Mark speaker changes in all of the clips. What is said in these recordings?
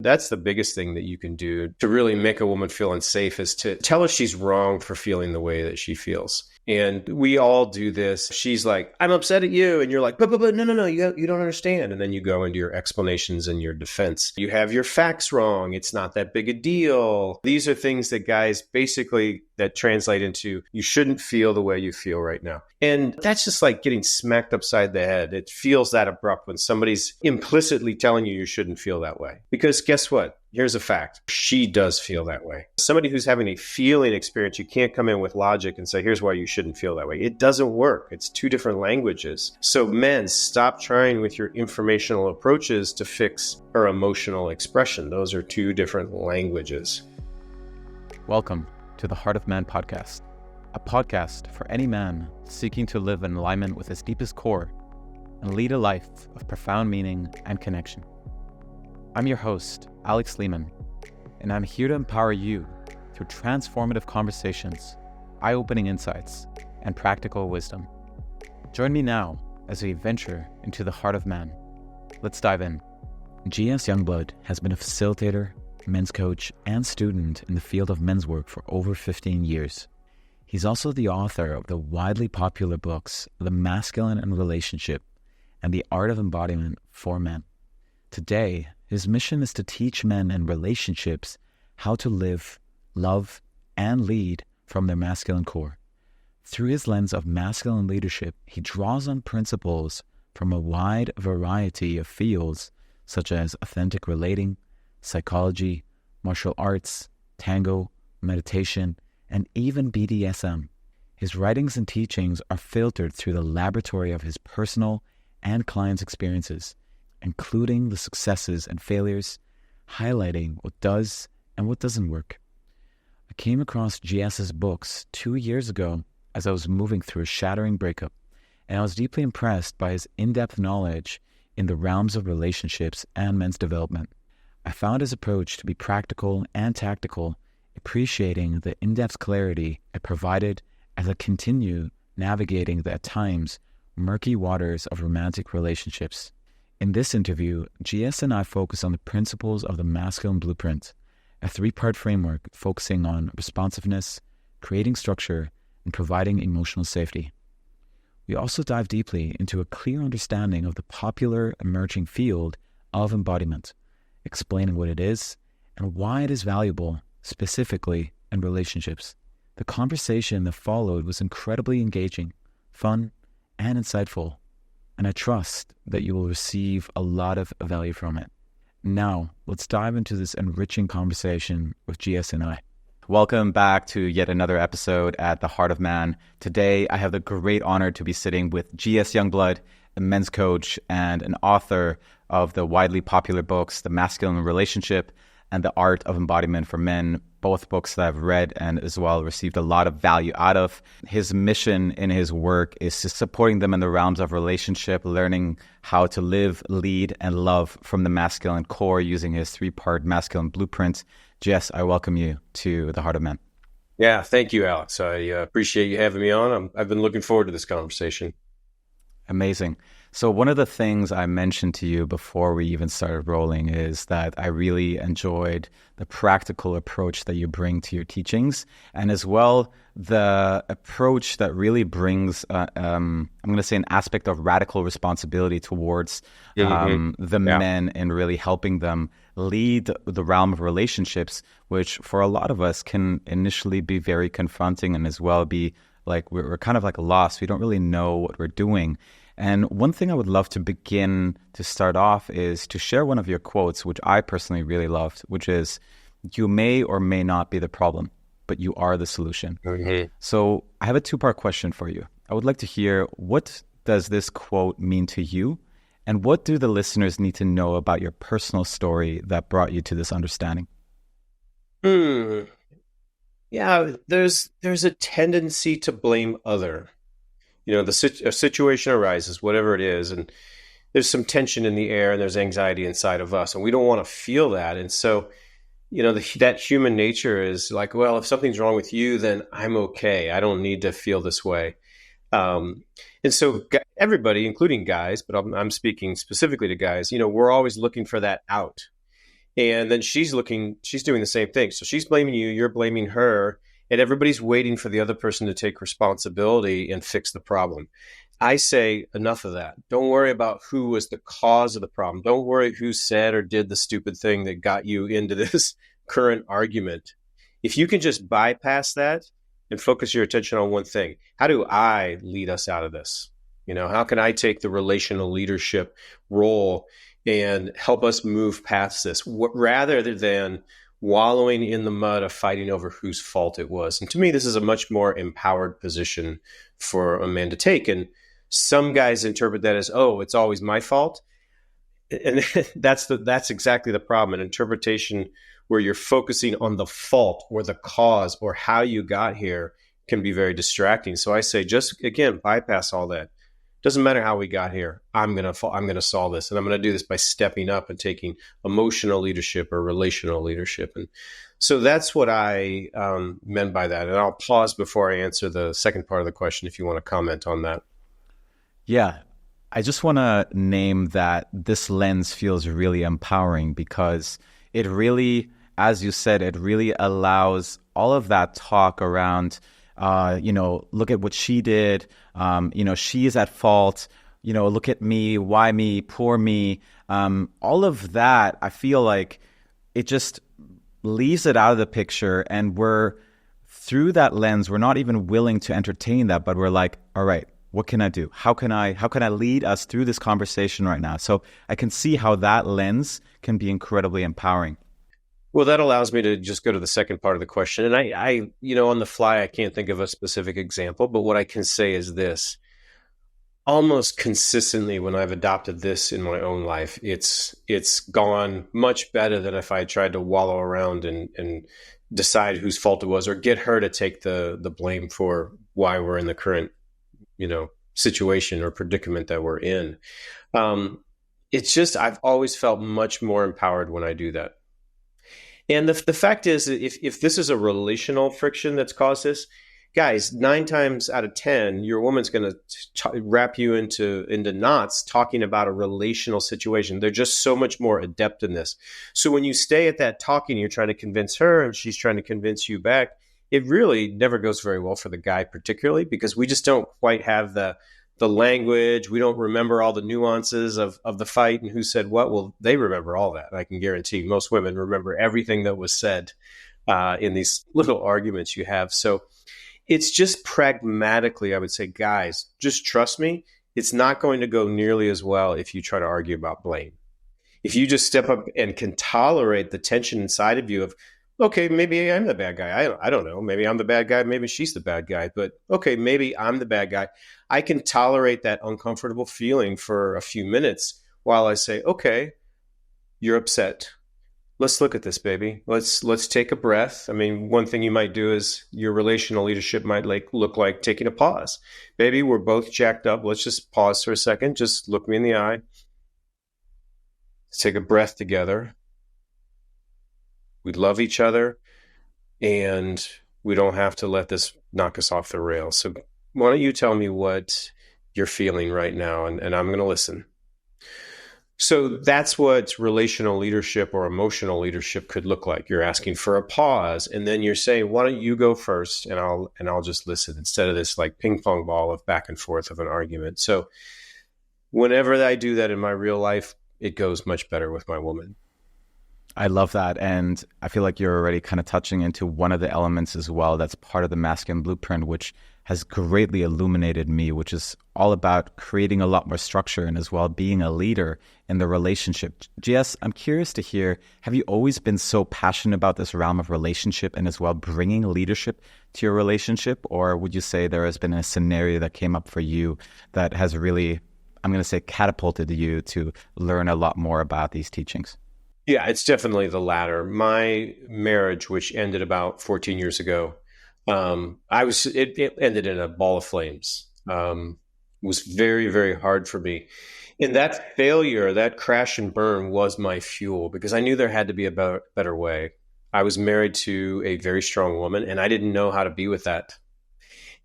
Speaker 1: That's the biggest thing that you can do to really make a woman feel unsafe, is to tell her she's wrong for feeling the way that she feels. And we all do this. She's like, I'm upset at you. And you're like, but no, you don't understand. And then you go into your explanations and your defense. You have your facts wrong. It's not that big a deal. These are things that guys basically that translate into, you shouldn't feel the way you feel right now. And that's just like getting smacked upside the head. It feels that abrupt when somebody's implicitly telling you shouldn't feel that way. Because guess what? Here's a fact. She does feel that way. Somebody who's having a feeling experience, you can't come in with logic and say, here's why you shouldn't feel that way. It doesn't work. It's two different languages. So men, stop trying with your informational approaches to fix her emotional expression. Those are two different languages.
Speaker 2: Welcome to the Heart of Man podcast, a podcast for any man seeking to live in alignment with his deepest core and lead a life of profound meaning and connection. I'm your host, Alex Lehman, and I'm here to empower you through transformative conversations, eye-opening insights, and practical wisdom. Join me now as we venture into the heart of man. Let's dive in. GS Youngblood has been a facilitator, men's coach, and student in the field of men's work for over 15 years. He's also the author of the widely popular books, The Masculine and Relationship and The Art of Embodiment for Men. Today, his mission is to teach men in relationships how to live, love, and lead from their masculine core. Through his lens of masculine leadership, he draws on principles from a wide variety of fields such as authentic relating, psychology, martial arts, tango, meditation, and even BDSM. His writings and teachings are filtered through the laboratory of his personal and clients' experiences, including the successes and failures, highlighting what does and what doesn't work. I came across GS's books 2 years ago as I was moving through a shattering breakup, and I was deeply impressed by his in-depth knowledge in the realms of relationships and men's development. I found his approach to be practical and tactical, appreciating the in-depth clarity it provided as I continue navigating the, at times, murky waters of romantic relationships. In this interview, GS and I focus on the principles of the masculine blueprint, a three-part framework focusing on responsiveness, creating structure, and providing emotional safety. We also dive deeply into a clear understanding of the popular emerging field of embodiment, explaining what it is and why it is valuable, specifically in relationships. The conversation that followed was incredibly engaging, fun, and insightful, and I trust that you will receive a lot of value from it. Now, let's dive into this enriching conversation with GS and I. Welcome back to yet another episode at the Heart of Man. Today, I have the great honor to be sitting with GS Youngblood, a men's coach and an author of the widely popular books, The Masculine Relationship and The Art of Embodiment for Men, both books that I've read and as well received a lot of value out of. His mission in his work is to supporting them in the realms of relationship, learning how to live, lead, and love from the masculine core using his three-part masculine blueprint. Jess, I welcome you to the Heart of Man.
Speaker 1: Yeah, thank you, Alex. I appreciate you having me on. I've been looking forward to this conversation.
Speaker 2: Amazing. So one of the things I mentioned to you before we even started rolling is that I really enjoyed the practical approach that you bring to your teachings, and as well the approach that really brings, I'm going to say, an aspect of radical responsibility towards men in really helping them lead the realm of relationships, which for a lot of us can initially be very confronting and as well be like we're kind of like lost. We don't really know what we're doing. And one thing I would love to begin to start off is to share one of your quotes, which I personally really loved, which is, "You may or may not be the problem, but you are the solution." Mm-hmm. So I have a two-part question for you. I would like to hear, what does this quote mean to you? And what do the listeners need to know about your personal story that brought you to this understanding?
Speaker 1: Yeah, there's a tendency to blame other. You know, a situation arises, whatever it is, and there's some tension in the air and there's anxiety inside of us, and we don't want to feel that. And so, you know, that human nature is like, well, if something's wrong with you, then I'm okay. I don't need to feel this way. And so everybody, including guys, but I'm speaking specifically to guys, you know, we're always looking for that out. And then she's doing the same thing. So she's blaming you, you're blaming her, and everybody's waiting for the other person to take responsibility and fix the problem. I say enough of that. Don't worry about who was the cause of the problem. Don't worry who said or did the stupid thing that got you into this current argument. If you can just bypass that and focus your attention on one thing, how do I lead us out of this? How can I take the relational leadership role and help us move past this rather than wallowing in the mud of fighting over whose fault it was? And to me, this is a much more empowered position for a man to take. And some guys interpret that as, oh, it's always my fault. And that's exactly the problem. An interpretation where you're focusing on the fault or the cause or how you got here can be very distracting. So I say, just again, bypass all that. Doesn't matter how we got here. I'm gonna solve this, and I'm gonna do this by stepping up and taking emotional leadership or relational leadership. And so that's what I meant by that. And I'll pause before I answer the second part of the question if you want to comment on that.
Speaker 2: Yeah, I just want to name that this lens feels really empowering because it really, as you said, it really allows all of that talk around, look at what she did, she is at fault, look at me, why me, poor me. All of that, I feel like it just leaves it out of the picture, and through that lens, we're not even willing to entertain that, but we're like, all right, what can I do? How can I lead us through this conversation right now? So I can see how that lens can be incredibly empowering.
Speaker 1: Well, that allows me to just go to the second part of the question. And I on the fly, I can't think of a specific example, but what I can say is this. Almost consistently when I've adopted this in my own life, it's gone much better than if I tried to wallow around and decide whose fault it was or get her to take the blame for why we're in the current situation or predicament that we're in. It's just, I've always felt much more empowered when I do that. And the fact is, if this is a relational friction that's caused this, guys, 9 times out of 10, your woman's going to wrap you into knots talking about a relational situation. They're just so much more adept in this. So when you stay at that talking, you're trying to convince her and she's trying to convince you back, it really never goes very well for the guy particularly, because we just don't quite have the language. We don't remember all the nuances of the fight and who said what. Well, they remember all that. I can guarantee most women remember everything that was said in these little arguments you have. So it's just pragmatically, I would say, guys, just trust me. It's not going to go nearly as well if you try to argue about blame. If you just step up and can tolerate the tension inside of you of, okay, maybe I'm the bad guy. I don't know. Maybe I'm the bad guy. Maybe she's the bad guy. But okay, maybe I'm the bad guy. I can tolerate that uncomfortable feeling for a few minutes while I say, okay, you're upset. Let's look at this, baby. Let's take a breath. I mean, one thing you might do is your relational leadership might look like taking a pause. Baby, we're both jacked up. Let's just pause for a second. Just look me in the eye. Let's take a breath together. We love each other, and we don't have to let this knock us off the rails. So why don't you tell me what you're feeling right now, and I'm going to listen. So that's what relational leadership or emotional leadership could look like. You're asking for a pause, and then you're saying, why don't you go first, and I'll just listen, instead of this like ping pong ball of back and forth of an argument. So whenever I do that in my real life, it goes much better with my woman.
Speaker 2: I love that. And I feel like you're already kind of touching into one of the elements as well that's part of the masculine blueprint, which has greatly illuminated me, which is all about creating a lot more structure and as well being a leader in the relationship. Jess, I'm curious to hear, have you always been so passionate about this realm of relationship and as well bringing leadership to your relationship? Or would you say there has been a scenario that came up for you that has really, I'm going to say, catapulted you to learn a lot more about these teachings?
Speaker 1: Yeah, it's definitely the latter. My marriage, which ended about 14 years ago, it ended in a ball of flames. Was very, very hard for me. And that failure, that crash and burn was my fuel, because I knew there had to be a better way. I was married to a very strong woman, and I didn't know how to be with that.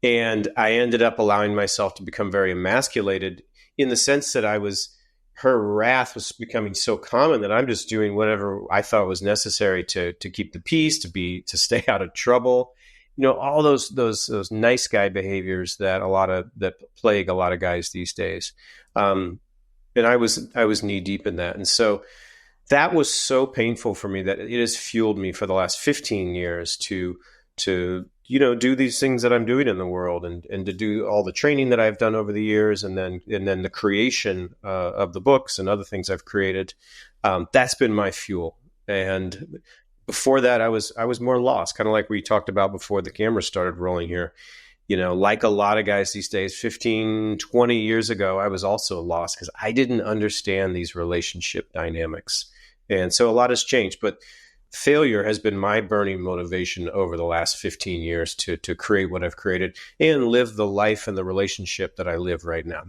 Speaker 1: And I ended up allowing myself to become very emasculated, in the sense that I was her wrath was becoming so common that I'm just doing whatever I thought was necessary to keep the peace, to stay out of trouble. All those nice guy behaviors that plague a lot of guys these days. And I was knee deep in that. And so that was so painful for me that it has fueled me for the last 15 years to do these things that I'm doing in the world, and to do all the training that I've done over the years, and then the creation of the books and other things I've created. That's been my fuel. And before that, I was more lost, kind of like we talked about before the camera started rolling here. Like a lot of guys these days, 15, 20 years ago, I was also lost because I didn't understand these relationship dynamics. And so a lot has changed, but failure has been my burning motivation over the last 15 years to create what I've created and live the life and the relationship that I live right now.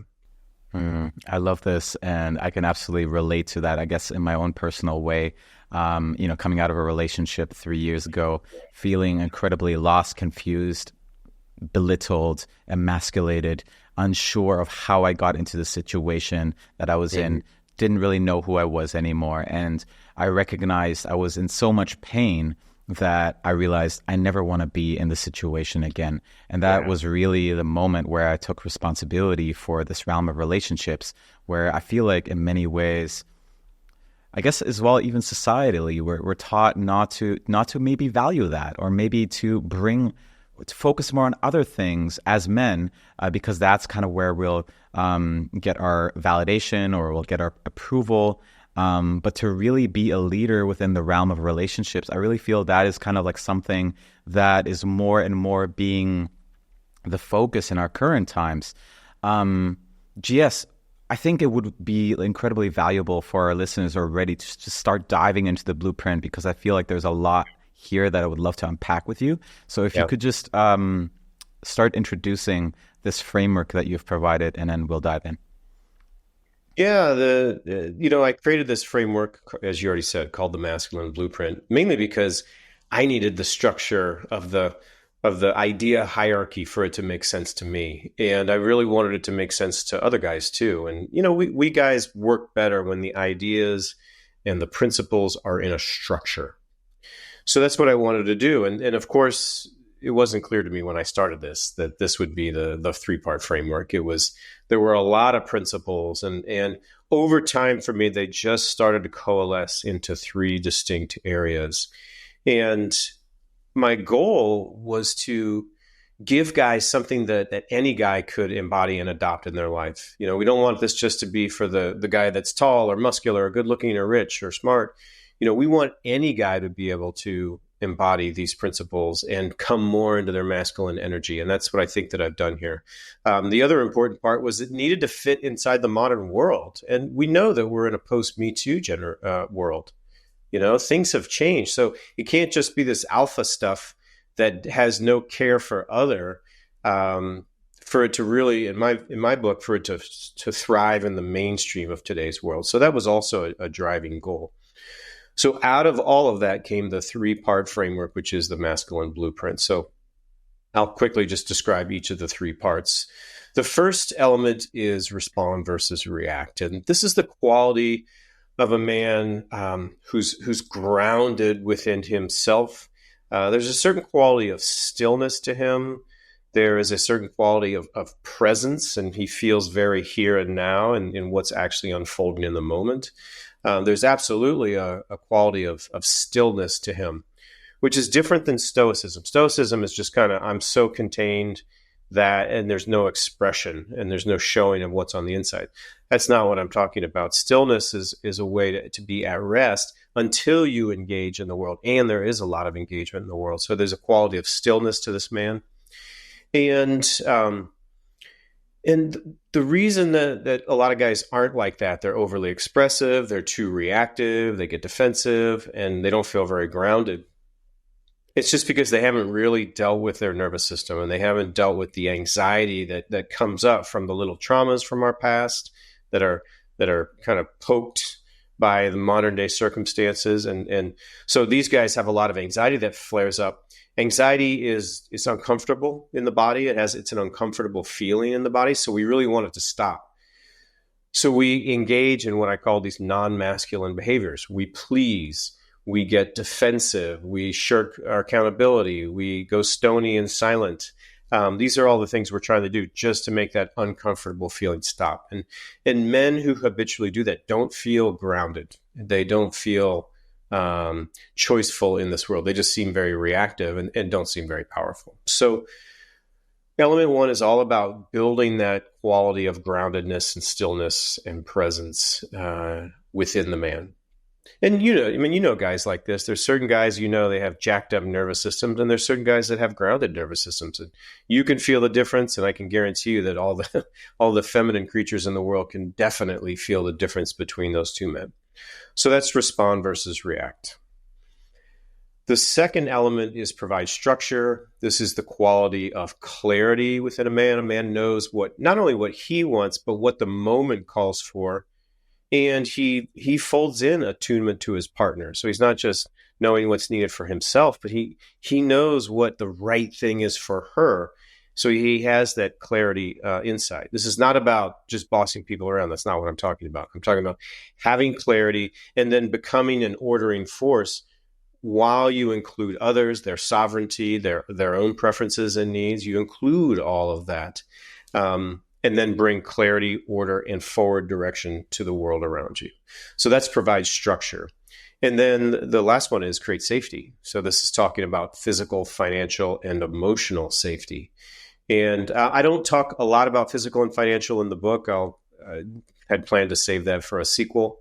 Speaker 2: I love this, and I can absolutely relate to that, I guess, in my own personal way. Coming out of a relationship 3 years ago, feeling incredibly lost, confused, belittled, emasculated, unsure of how I got into the situation that I was in, didn't really know who I was anymore. And I recognized I was in so much pain that I realized I never want to be in the situation again. And that was really the moment where I took responsibility for this realm of relationships, where I feel like in many ways, I guess as well, even societally, we're taught not to maybe value that, or maybe to focus more on other things as men, because that's kind of where we'll get our validation, or we'll get our approval. But to really be a leader within the realm of relationships, I really feel that is kind of like something that is more and more being the focus in our current times. GS, I think it would be incredibly valuable for our listeners who are ready to start diving into the blueprint, because I feel like there's a lot here that I would love to unpack with you. So if you could just start introducing this framework that you've provided, and then we'll dive in.
Speaker 1: Yeah, I created this framework, as you already said, called the Masculine Blueprint, mainly because I needed the structure of the idea hierarchy for it to make sense to me, and I really wanted it to make sense to other guys too. And we guys work better when the ideas and the principles are in a structure. So that's what I wanted to do, and of course, it wasn't clear to me when I started this that this would be the 3-part framework. There were a lot of principles, and over time for me, they just started to coalesce into 3 distinct areas. And my goal was to give guys something that any guy could embody and adopt in their life. We don't want this just to be for the guy that's tall or muscular or good looking or rich or smart. We want any guy to be able to embody these principles and come more into their masculine energy. And that's what I think that I've done here. The other important part was it needed to fit inside the modern world. And we know that we're in a post-Me Too world. Things have changed. So it can't just be this alpha stuff that has no care for other, for it to really, in my book, for it to thrive in the mainstream of today's world. So that was also a driving goal. So out of all of that came the 3-part framework, which is the Masculine Blueprint. So I'll quickly just describe each of the 3 parts. The first element is respond versus react. And this is the quality of a man who's grounded within himself. There's a certain quality of stillness to him. There is a certain quality of presence, and he feels very here and now in what's actually unfolding in the moment. There's absolutely a quality of stillness to him, which is different than stoicism. Stoicism is just kind of, I'm so contained that, and there's no expression and there's no showing of what's on the inside. That's not what I'm talking about. Stillness is a way to be at rest until you engage in the world. And there is a lot of engagement in the world. So there's a quality of stillness to this man. And the reason that a lot of guys aren't like that, they're overly expressive, they're too reactive, they get defensive, and they don't feel very grounded. It's just because they haven't really dealt with their nervous system, and they haven't dealt with the anxiety that comes up from the little traumas from our past that are kind of poked by the modern day circumstances. And so these guys have a lot of anxiety that flares up. Anxiety is uncomfortable in the body. It's an uncomfortable feeling in the body. So we really want it to stop. So we engage in what I call these non-masculine behaviors. We please, we get defensive, we shirk our accountability, we go stony and silent. These are all the things we're trying to do just to make that uncomfortable feeling stop. And men who habitually do that don't feel grounded. They don't feel choiceful in this world. They just seem very reactive and don't seem very powerful. So element one is all about building that quality of groundedness and stillness and presence within the man. And guys like this. There's certain guys, they have jacked up nervous systems, and there's certain guys that have grounded nervous systems. And you can feel the difference, and I can guarantee you that all the feminine creatures in the world can definitely feel the difference between those two men. So that's respond versus react. The second element is provide structure. This is the quality of clarity within a man. A man knows not only what he wants, but what the moment calls for. And he folds in attunement to his partner. So he's not just knowing what's needed for himself, but he knows what the right thing is for her. So he has that clarity inside. This is not about just bossing people around. That's not what I'm talking about. I'm talking about having clarity and then becoming an ordering force while you include others, their sovereignty, their own preferences and needs. You include all of that. And then bring clarity, order, and forward direction to the world around you. So that's provide structure. And then the last one is create safety. So this is talking about physical, financial, and emotional safety. And I don't talk a lot about physical and financial in the book. I had planned to save that for a sequel.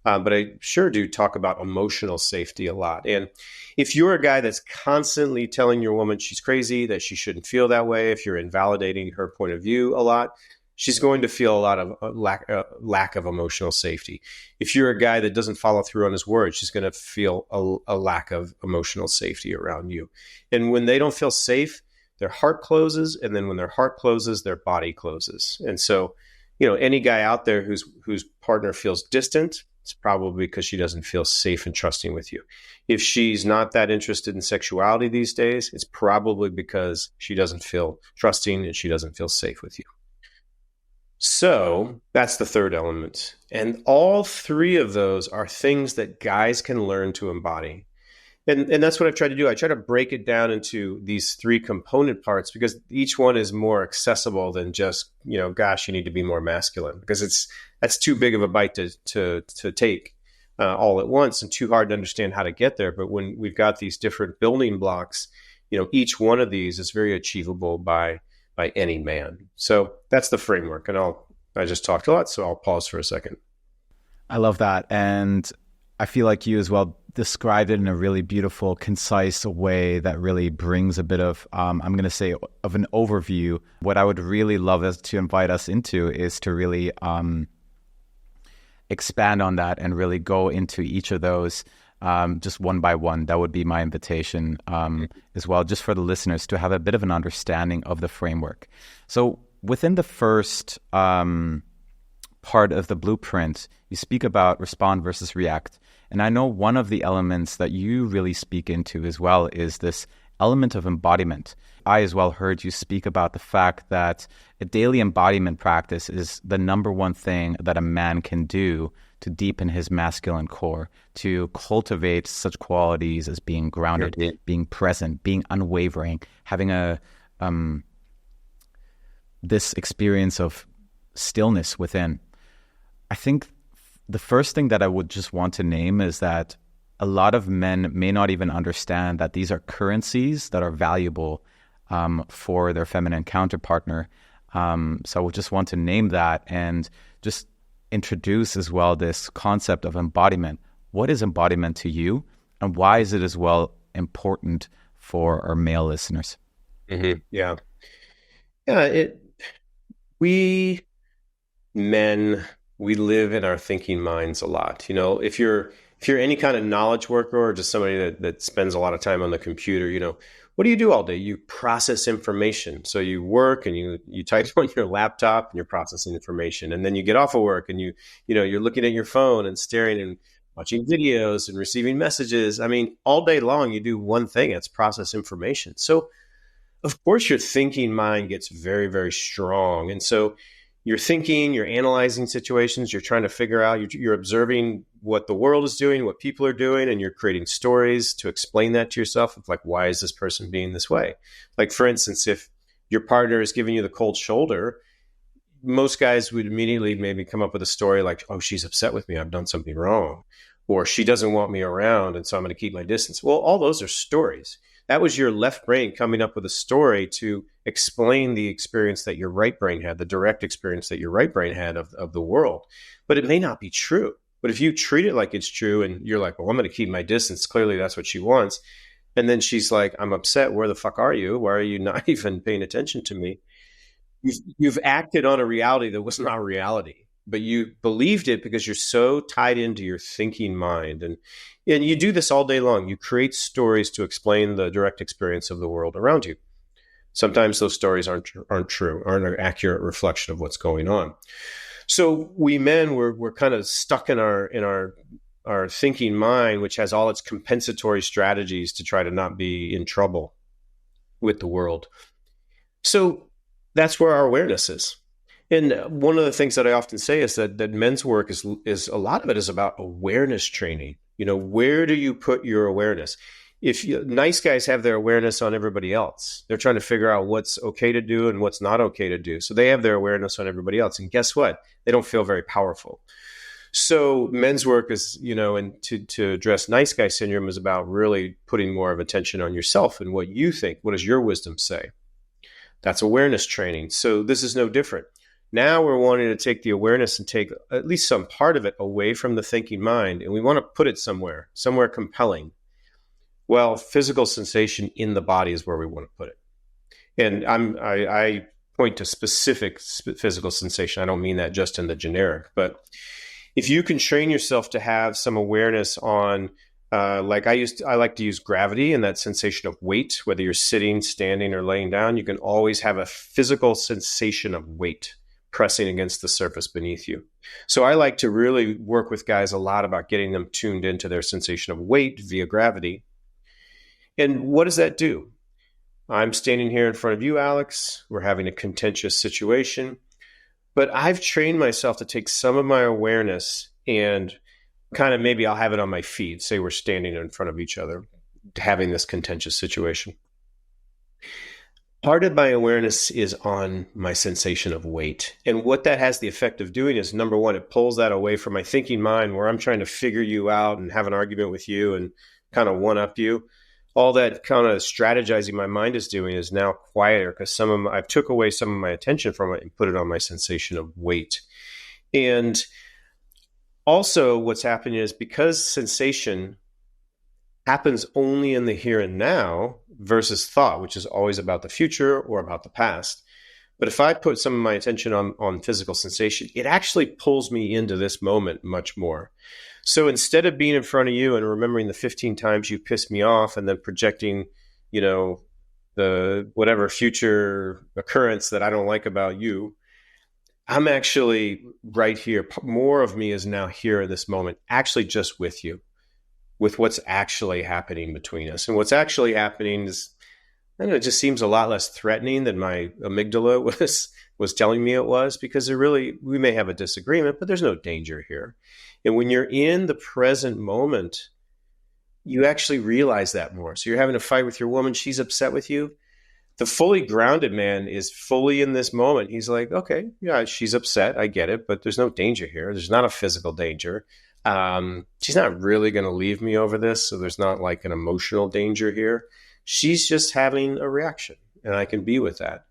Speaker 1: But I sure do talk about emotional safety a lot. And if you're a guy that's constantly telling your woman she's crazy, that she shouldn't feel that way, if you're invalidating her point of view a lot, she's going to feel a lot of lack of emotional safety. If you're a guy that doesn't follow through on his word, she's going to feel a lack of emotional safety around you. And when they don't feel safe, their heart closes. And then when their heart closes, their body closes. And so, any guy out there whose partner feels distant, it's probably because she doesn't feel safe and trusting with you. If she's not that interested in sexuality these days, it's probably because she doesn't feel trusting and she doesn't feel safe with you. So that's the third element. And all three of those are things that guys can learn to embody. And that's what I've tried to do. I try to break it down into these three component parts because each one is more accessible than just, gosh, you need to be more masculine, because that's too big of a bite to take all at once and too hard to understand how to get there. But when we've got these different building blocks, each one of these is very achievable by any man. So that's the framework. And I just talked a lot, so I'll pause for a second.
Speaker 2: I love that. And I feel like you as well described it in a really beautiful, concise way that really brings a bit of, I'm going to say, of an overview. What I would really love us to invite us into is to really expand on that and really go into each of those just one by one. That would be my invitation as well, just for the listeners to have a bit of an understanding of the framework. So within the first part of the blueprint, you speak about respond versus react. And I know one of the elements that you really speak into as well is this element of embodiment. I as well heard you speak about the fact that a daily embodiment practice is the number one thing that a man can do to deepen his masculine core, to cultivate such qualities as being grounded, being present, being unwavering, having this experience of stillness within. I think the first thing that I would just want to name is that a lot of men may not even understand that these are currencies that are valuable for their feminine counterpartner. So I would just want to name that and just introduce as well this concept of embodiment. What is embodiment to you, and why is it as well important for our male listeners?
Speaker 1: Mm-hmm. Yeah. We men, we live in our thinking minds a lot. If you're any kind of knowledge worker or just somebody that spends a lot of time on the computer, what do you do all day? You process information. So you work and you type on your laptop and you're processing information. And then you get off of work and you're looking at your phone and staring and watching videos and receiving messages. I mean, all day long you do one thing, it's process information. So of course your thinking mind gets very, very strong. And so you're thinking, you're analyzing situations, you're trying to figure out, you're observing what the world is doing, what people are doing, and you're creating stories to explain that to yourself of like, why is this person being this way? Like, for instance, if your partner is giving you the cold shoulder, most guys would immediately maybe come up with a story like, oh, she's upset with me, I've done something wrong, or she doesn't want me around, and so I'm going to keep my distance. Well, all those are stories. That was your left brain coming up with a story to explain the experience that your right brain had, the direct experience that your right brain had of the world. But it may not be true. But if you treat it like it's true and you're like, well, I'm going to keep my distance, clearly that's what she wants. And then she's like, I'm upset. Where the fuck are you? Why are you not even paying attention to me? You've acted on a reality that was not reality, but you believed it because you're so tied into your thinking mind. And you do this all day long. You create stories to explain the direct experience of the world around you. Sometimes those stories aren't true, aren't an accurate reflection of what's going on. So we men, we're kind of stuck in our thinking mind, which has all its compensatory strategies to try to not be in trouble with the world. So that's where our awareness is. And one of the things that I often say is that men's work is a lot of it is about awareness training. Where do you put your awareness? Nice guys have their awareness on everybody else. They're trying to figure out what's okay to do and what's not okay to do. So they have their awareness on everybody else. And guess what? They don't feel very powerful. So men's work is, and to address nice guy syndrome is about really putting more of attention on yourself and what you think. What does your wisdom say? That's awareness training. So this is no different. Now we're wanting to take the awareness and take at least some part of it away from the thinking mind. And we want to put it somewhere compelling. Well, physical sensation in the body is where we want to put it. And I point to specific physical sensation. I don't mean that just in the generic, but if you can train yourself to have some awareness on, I like to use gravity and that sensation of weight, whether you're sitting, standing, or laying down, you can always have a physical sensation of weight pressing against the surface beneath you. So I like to really work with guys a lot about getting them tuned into their sensation of weight via gravity. And what does that do? I'm standing here in front of you, Alex. We're having a contentious situation, but I've trained myself to take some of my awareness and kind of maybe I'll have it on my feet. Say we're standing in front of each other, having this contentious situation. Part of my awareness is on my sensation of weight. And what that has the effect of doing is, number one, it pulls that away from my thinking mind where I'm trying to figure you out and have an argument with you and kind of one-up you. All that kind of strategizing my mind is doing is now quieter because I've took away some of my attention from it and put it on my sensation of weight. And also what's happening is because sensation happens only in the here and now versus thought, which is always about the future or about the past. But if I put some of my attention on physical sensation, it actually pulls me into this moment much more. So instead of being in front of you and remembering the 15 times you pissed me off and then projecting, the whatever future occurrence that I don't like about you, I'm actually right here. More of me is now here in this moment, actually just with you, with what's actually happening between us. And what's actually happening is, I don't know, it just seems a lot less threatening than my amygdala was telling me it was, because we may have a disagreement, but there's no danger here. And when you're in the present moment, you actually realize that more. So you're having a fight with your woman, she's upset with you. The fully grounded man is fully in this moment. He's like, okay, yeah, she's upset. I get it, but there's no danger here. There's not a physical danger. She's not really going to leave me over this. So there's not like an emotional danger here. She's just having a reaction and I can be with that.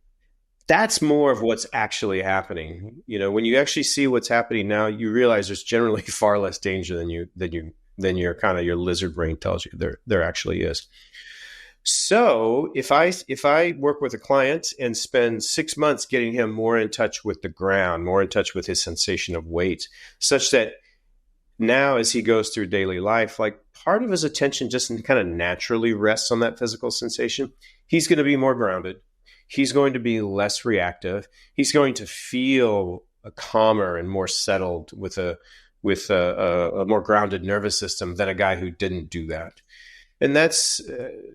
Speaker 1: That's more of what's actually happening. When you actually see what's happening now, you realize there's generally far less danger than your kind of your lizard brain tells you there actually is. So if I work with a client and spend 6 months getting him more in touch with the ground, more in touch with his sensation of weight, such that now as he goes through daily life, like part of his attention just kind of naturally rests on that physical sensation, he's going to be more grounded. He's going to be less reactive. He's going to feel calmer and more settled with a more grounded nervous system than a guy who didn't do that. And that's,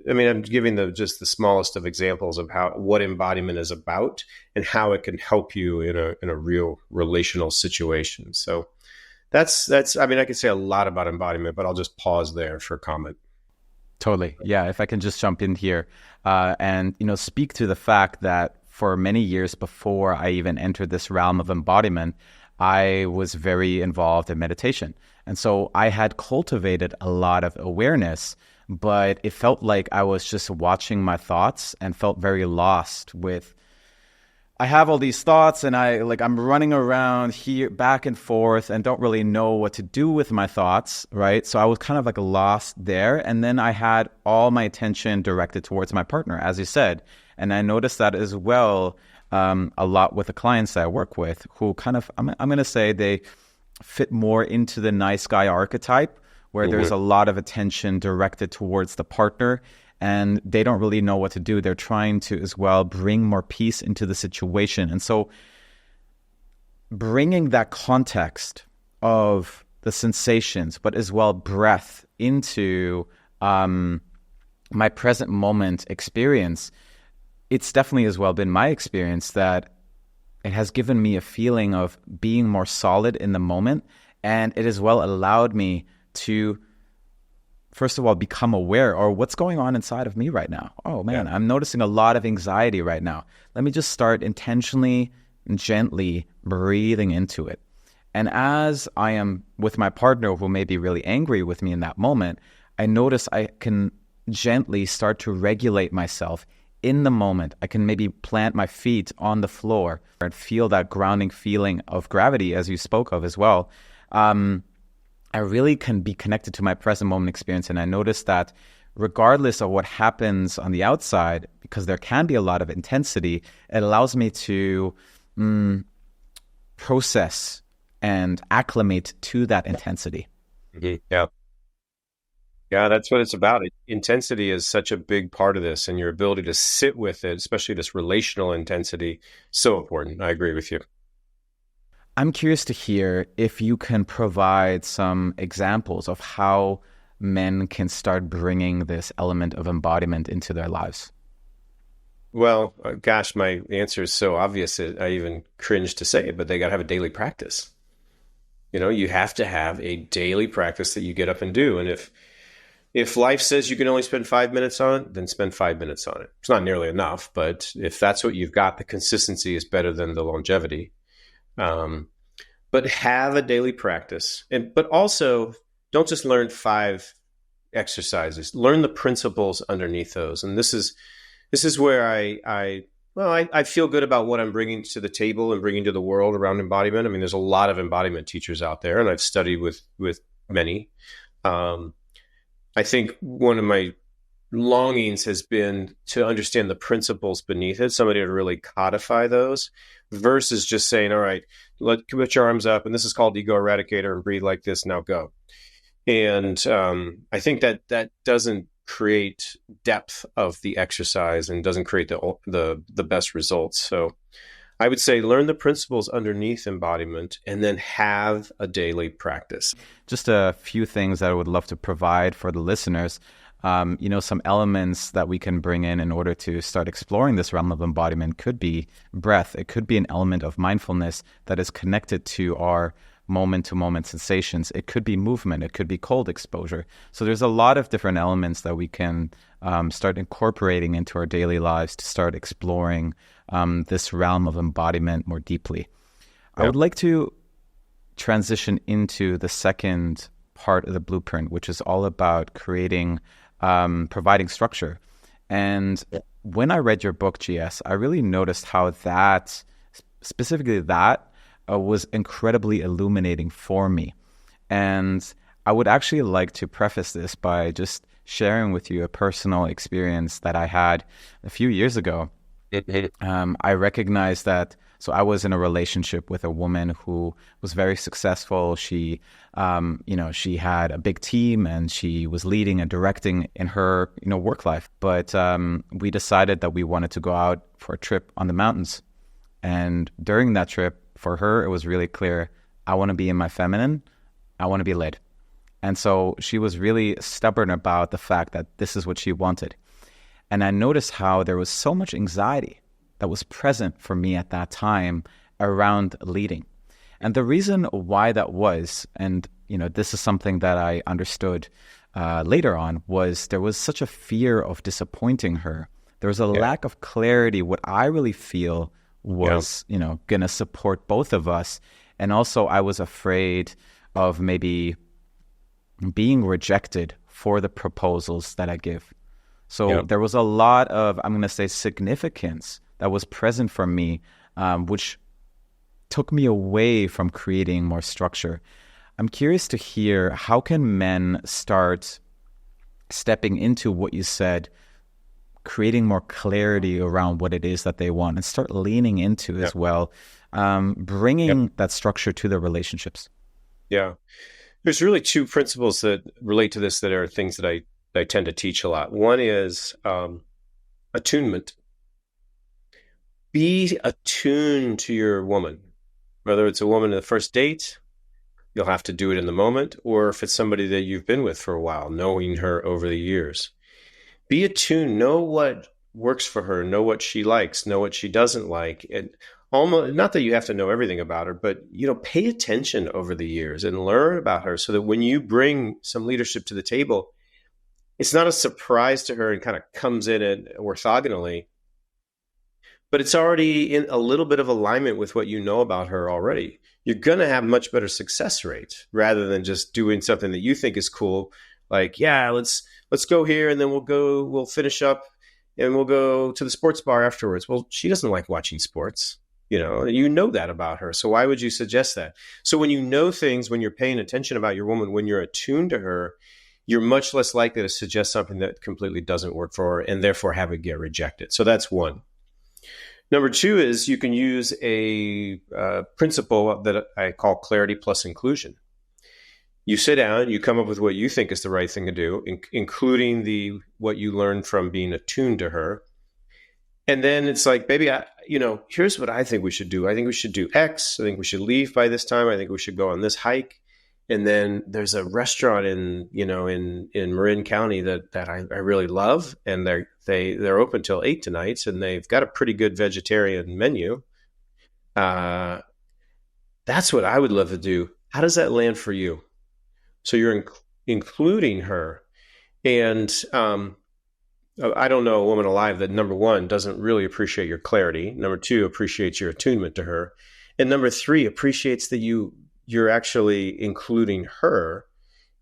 Speaker 1: I'm giving just the smallest of examples of what embodiment is about and how it can help you in a real relational situation. So that's, I could say a lot about embodiment, but I'll just pause there for comment.
Speaker 2: Totally. Yeah. If I can just jump in here and, speak to the fact that for many years before I even entered this realm of embodiment, I was very involved in meditation. And so I had cultivated a lot of awareness, but it felt like I was just watching my thoughts and felt very lost with, I have all these thoughts and I'm running around here back and forth and don't really know what to do with my thoughts, right? So I was kind of like lost there. And then I had all my attention directed towards my partner, as you said. And I noticed that as well a lot with the clients that I work with who kind of, I'm going to say they fit more into the nice guy archetype where there's a lot of attention directed towards the partner and they don't really know what to do. They're trying to as well bring more peace into the situation. And so bringing that context of the sensations, but as well breath into my present moment experience, it's definitely as well been my experience that it has given me a feeling of being more solid in the moment. And it as well allowed me to, first of all, become aware or what's going on inside of me right now. Oh man, I'm noticing a lot of anxiety right now. Let me just start intentionally and gently breathing into it. And as I am with my partner who may be really angry with me in that moment, I notice I can gently start to regulate myself in the moment. I can maybe plant my feet on the floor and feel that grounding feeling of gravity, as you spoke of as well. I really can be connected to my present moment experience. And I notice that regardless of what happens on the outside, because there can be a lot of intensity, it allows me to process and acclimate to that intensity.
Speaker 1: Yeah. Yeah, that's what it's about. Intensity is such a big part of this, and your ability to sit with it, especially this relational intensity, so important. I agree with you.
Speaker 2: I'm curious to hear if you can provide some examples of how men can start bringing this element of embodiment into their lives.
Speaker 1: Well, gosh, my answer is so obvious that I even cringe to say it, but they got to have a daily practice. You have to have a daily practice that you get up and do. And if life says you can only spend 5 minutes on it, then spend 5 minutes on it. It's not nearly enough, but if that's what you've got, the consistency is better than the longevity. But have a daily practice, but also don't just learn 5 exercises. Learn the principles underneath those. And this is where I feel good about what I'm bringing to the table and bringing to the world around embodiment. There's a lot of embodiment teachers out there, and I've studied with many. I think one of my longings has been to understand the principles beneath it, somebody to really codify those versus just saying, all right, put your arms up and this is called ego eradicator and breathe like this, now go. And I think that doesn't create depth of the exercise and doesn't create the best results. So I would say learn the principles underneath embodiment and then have a daily practice.
Speaker 2: Just a few things that I would love to provide for the listeners. Some elements that we can bring in order to start exploring this realm of embodiment could be breath. It could be an element of mindfulness that is connected to our moment-to-moment sensations. It could be movement. It could be cold exposure. So there's a lot of different elements that we can start incorporating into our daily lives to start exploring this realm of embodiment more deeply. Yep. I would like to transition into the second part of the blueprint, which is all about creating, providing structure. And when I read your book, GS, I really noticed how specifically that was incredibly illuminating for me. And I would actually like to preface this by just sharing with you a personal experience that I had a few years ago. I recognized that, so I was in a relationship with a woman who was very successful. She, she had a big team and she was leading and directing in her, work life. But we decided that we wanted to go out for a trip on the mountains. And during that trip, for her, it was really clear, I want to be in my feminine. I want to be led. And so she was really stubborn about the fact that this is what she wanted. And I noticed how there was so much anxiety that was present for me at that time around leading. And the reason why that was, and this is something that I understood later on, was there was such a fear of disappointing her. There was a lack of clarity. What I really feel was, going to support both of us. And also I was afraid of maybe being rejected for the proposals that I give. So there was a lot of, I'm going to say, significance that was present for me, which took me away from creating more structure. I'm curious to hear, how can men start stepping into what you said, creating more clarity around what it is that they want, and start leaning into as well, bringing that structure to their relationships?
Speaker 1: Yeah. There's really two principles that relate to this that are things that I tend to teach a lot. One is attunement. Be attuned to your woman. Whether it's a woman in the first date, you'll have to do it in the moment, or if it's somebody that you've been with for a while, knowing her over the years. Be attuned, know what works for her, know what she likes, know what she doesn't like. And almost, not that you have to know everything about her, but pay attention over the years and learn about her so that when you bring some leadership to the table, it's not a surprise to her and kind of comes in orthogonally, but it's already in a little bit of alignment with what you know about her already. You're going to have much better success rate rather than just doing something that you think is cool. Like, let's go here, and then we'll finish up and we'll go to the sports bar afterwards. Well, she doesn't like watching sports. You know that about her. So why would you suggest that? So when you know things, when you're paying attention about your woman, when you're attuned to her, you're much less likely to suggest something that completely doesn't work for her and therefore have it get rejected. So that's one. Number two is you can use a principle that I call clarity plus inclusion. You sit down, you come up with what you think is the right thing to do, including what you learned from being attuned to her. And then it's like, baby, here's what I think we should do. I think we should do X. I think we should leave by this time. I think we should go on this hike. And then there's a restaurant in Marin County that I really love, and they're open till 8 tonight, and they've got a pretty good vegetarian menu. That's what I would love to do. How does that land for you? So you're including her, and I don't know a woman alive that, number one, doesn't really appreciate your clarity. Number two, appreciates your attunement to her, and number three, appreciates that you're actually including her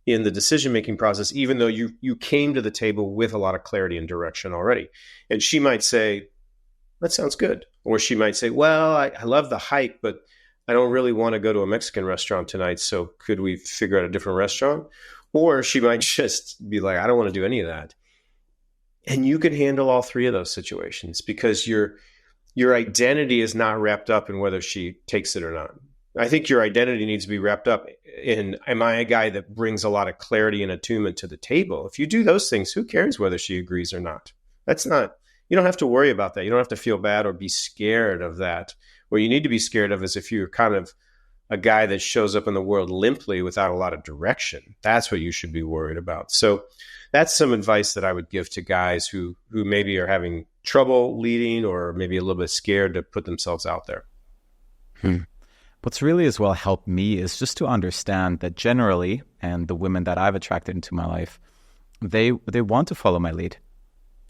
Speaker 1: in the decision-making process, even though you came to the table with a lot of clarity and direction already. And she might say, that sounds good. Or she might say, well, I love the hike, but I don't really want to go to a Mexican restaurant tonight, so could we figure out a different restaurant? Or she might just be like, I don't want to do any of that. And you can handle all three of those situations because your identity is not wrapped up in whether she takes it or not. I think your identity needs to be wrapped up in, am I a guy that brings a lot of clarity and attunement to the table? If you do those things, who cares whether she agrees or not? You don't have to worry about that. You don't have to feel bad or be scared of that. What you need to be scared of is if you're kind of a guy that shows up in the world limply without a lot of direction. That's what you should be worried about. So that's some advice that I would give to guys who maybe are having trouble leading or maybe a little bit scared to put themselves out there.
Speaker 2: What's really as well helped me is just to understand that generally, and the women that I've attracted into my life, they want to follow my lead.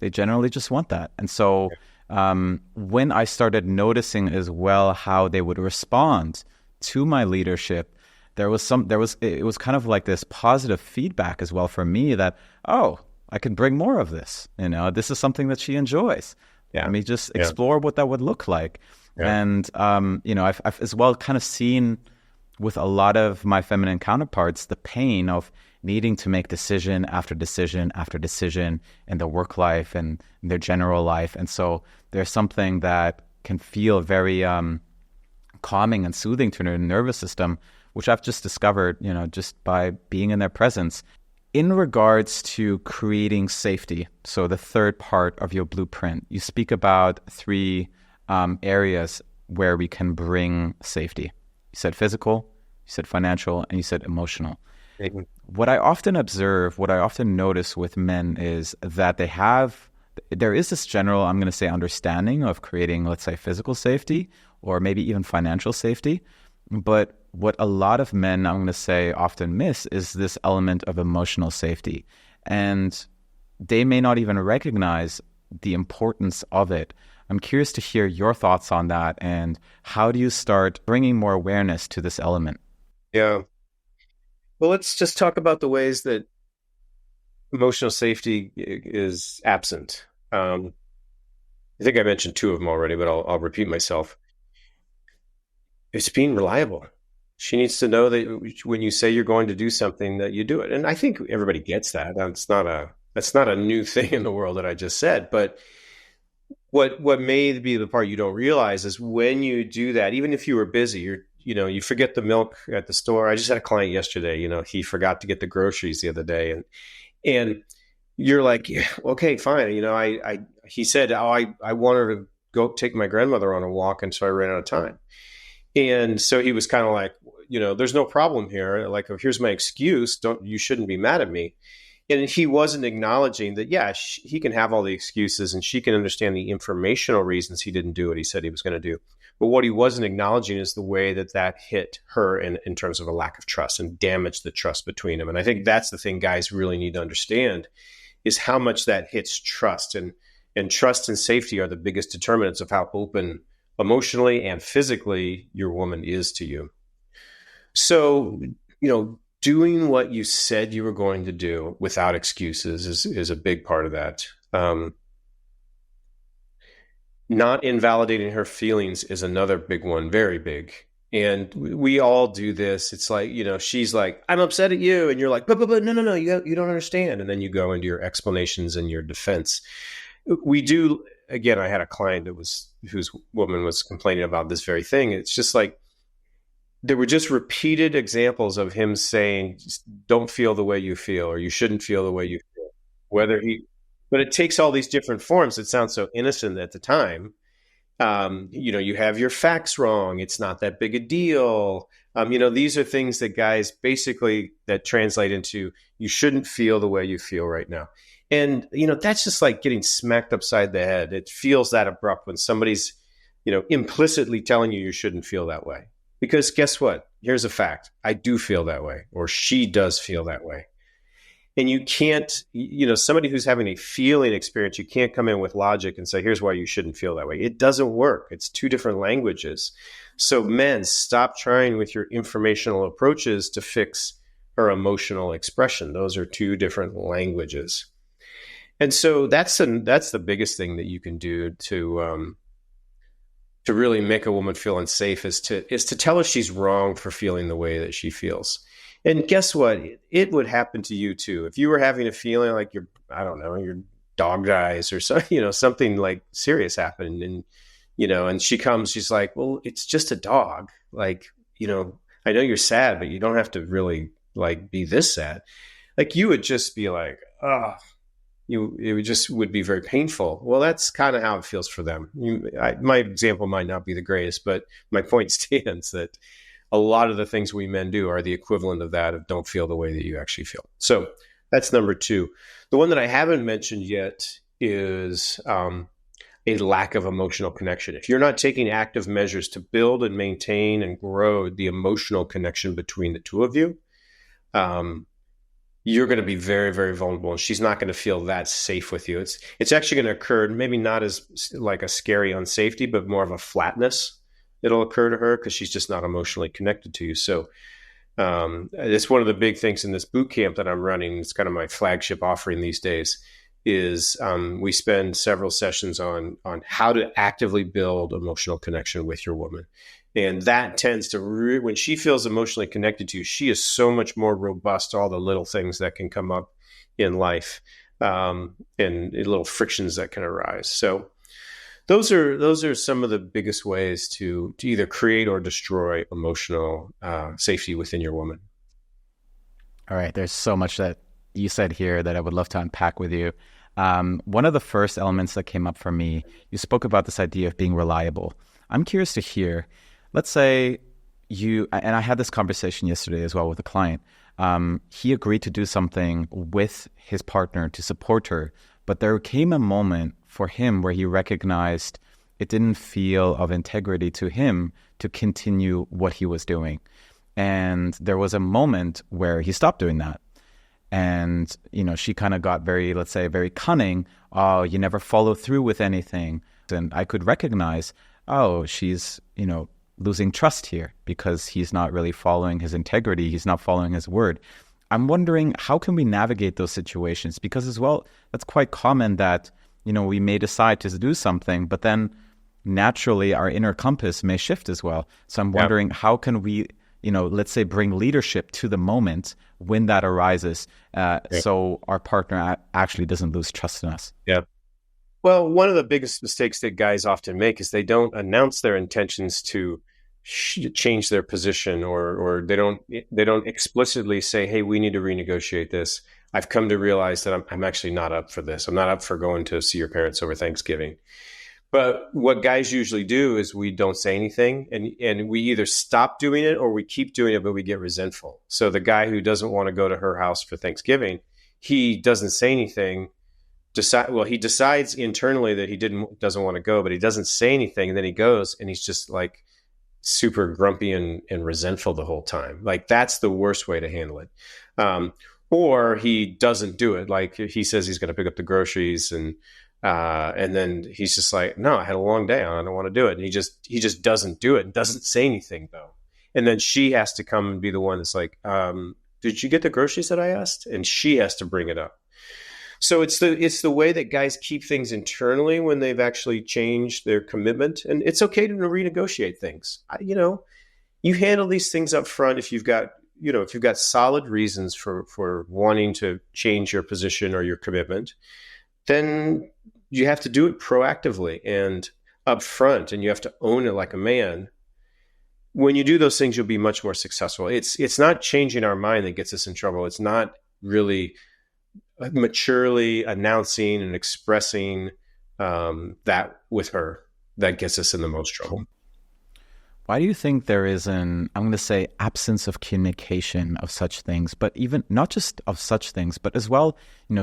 Speaker 2: They generally just want that. And so when I started noticing as well how they would respond to my leadership, it was kind of like this positive feedback as well for me that, oh, I can bring more of this. This is something that she enjoys. Let me just explore what that would look like. Yeah. And, I've as well kind of seen with a lot of my feminine counterparts the pain of needing to make decision after decision after decision in their work life and in their general life. And so there's something that can feel very calming and soothing to their nervous system, which I've just discovered, just by being in their presence. In regards to creating safety, so the third part of your blueprint, you speak about 3 areas where we can bring safety. You said physical, you said financial, and you said emotional.
Speaker 1: Mhm.
Speaker 2: What I often observe, what I often notice with men is that there is this general, I'm going to say, understanding of creating, let's say, physical safety or maybe even financial safety. But what a lot of men, I'm going to say, often miss is this element of emotional safety. And they may not even recognize the importance of it. I'm curious to hear your thoughts on that, and how do you start bringing more awareness to this element?
Speaker 1: Yeah. Well, let's just talk about the ways that emotional safety is absent. I think I mentioned two of them already, but I'll repeat myself. It's being reliable. She needs to know that when you say you're going to do something, that you do it. And I think everybody gets that. That's not a new thing in the world that I just said. But what may be the part you don't realize is when you do that, even if you were busy, you forget the milk at the store. I just had a client yesterday. He forgot to get the groceries the other day, and you're like, yeah, okay, fine. He said, oh, I wanted to go take my grandmother on a walk, and so I ran out of time. And so he was kind of like, there's no problem here. Like, oh, here's my excuse. You shouldn't be mad at me. And he wasn't acknowledging that, yeah, he can have all the excuses and she can understand the informational reasons he didn't do what he said he was going to do. But what he wasn't acknowledging is the way that hit her in terms of a lack of trust and damaged the trust between them. And I think that's the thing guys really need to understand is how much that hits trust. And trust and safety are the biggest determinants of how open emotionally and physically your woman is to you. So, doing what you said you were going to do without excuses is a big part of that. Not invalidating her feelings is another big one, very big. And we all do this. It's like, she's like, I'm upset at you. And you're like, but no, you don't understand. And then you go into your explanations and your defense. We do. Again, I had a client whose woman was complaining about this very thing. It's just like, there were just repeated examples of him saying, don't feel the way you feel, or you shouldn't feel the way you feel. But it takes all these different forms. It sounds so innocent at the time. You have your facts wrong. It's not that big a deal. These are things that guys basically that translate into, you shouldn't feel the way you feel right now. And, that's just like getting smacked upside the head. It feels that abrupt when somebody's, implicitly telling you shouldn't feel that way. Because guess what? Here's a fact. I do feel that way, or she does feel that way. And you can't, somebody who's having a feeling experience, you can't come in with logic and say, here's why you shouldn't feel that way. It doesn't work. It's two different languages. So men, stop trying with your informational approaches to fix her emotional expression. Those are two different languages. And so that's the biggest thing that you can do to really make a woman feel unsafe is to tell her she's wrong for feeling the way that she feels. And guess what? It would happen to you too. If you were having a feeling like your dog dies or something like serious happened, and she comes, she's like, well, it's just a dog. Like, I know you're sad, but you don't have to really like be this sad. Like you would just be like, oh, it would be very painful. Well, that's kind of how it feels for them. My example might not be the greatest, but my point stands that a lot of the things we men do are the equivalent of that, of don't feel the way that you actually feel. So that's number two. The one that I haven't mentioned yet is a lack of emotional connection. If you're not taking active measures to build and maintain and grow the emotional connection between the two of you, you're going to be very, very vulnerable, and she's not going to feel that safe with you. It's actually going to occur, maybe not as like a scary unsafety, but more of a flatness that'll occur to her because she's just not emotionally connected to you. So it's one of the big things in this boot camp that I'm running. It's kind of my flagship offering these days. Is we spend several sessions on how to actively build emotional connection with your woman. And that tends to, when she feels emotionally connected to you, she is so much more robust to all the little things that can come up in life, and little frictions that can arise. So those are some of the biggest ways to either create or destroy emotional safety within your woman.
Speaker 2: All right. There's so much that you said here that I would love to unpack with you. One of the first elements that came up for me, you spoke about this idea of being reliable. I'm curious to hear, let's say and I had this conversation yesterday as well with a client. He agreed to do something with his partner to support her, but there came a moment for him where he recognized it didn't feel of integrity to him to continue what he was doing. And there was a moment where he stopped doing that. And, she kind of got very, let's say, very cunning. Oh, you never follow through with anything. And I could recognize, oh, she's, losing trust here because he's not really following his integrity. He's not following his word. I'm wondering, how can we navigate those situations? Because as well, that's quite common that, we may decide to do something, but then naturally our inner compass may shift as well. So I'm wondering, how can we, let's say, bring leadership to the moment when that arises, so our partner actually doesn't lose trust in us.
Speaker 1: Yeah. Well, one of the biggest mistakes that guys often make is they don't announce their intentions to change their position, or they don't explicitly say, hey, we need to renegotiate this. I've come to realize that I'm actually not up for this. I'm not up for going to see your parents over Thanksgiving. But what guys usually do is we don't say anything, and we either stop doing it or we keep doing it, but we get resentful. So the guy who doesn't want to go to her house for Thanksgiving, he doesn't say anything. He decides internally that he doesn't want to go, but he doesn't say anything, and then he goes, and he's just like super grumpy and resentful the whole time. Like, that's the worst way to handle it. Or he doesn't do it. Like, he says he's going to pick up the groceries, and then he's just like, no, I had a long day. I don't want to do it. And he just doesn't do it and doesn't say anything, though. And then she has to come and be the one that's like, did you get the groceries that I asked? And she has to bring it up. So it's the way that guys keep things internally when they've actually changed their commitment. And it's okay to renegotiate things. You handle these things up front if you've got solid reasons for wanting to change your position or your commitment. Then you have to do it proactively and up front, and you have to own it like a man. When you do those things, you'll be much more successful. It's not changing our mind that gets us in trouble. It's not really maturely announcing and expressing that with her that gets us in the most trouble.
Speaker 2: Why do you think there is I'm going to say, absence of communication of such things, but even not just of such things, but as well,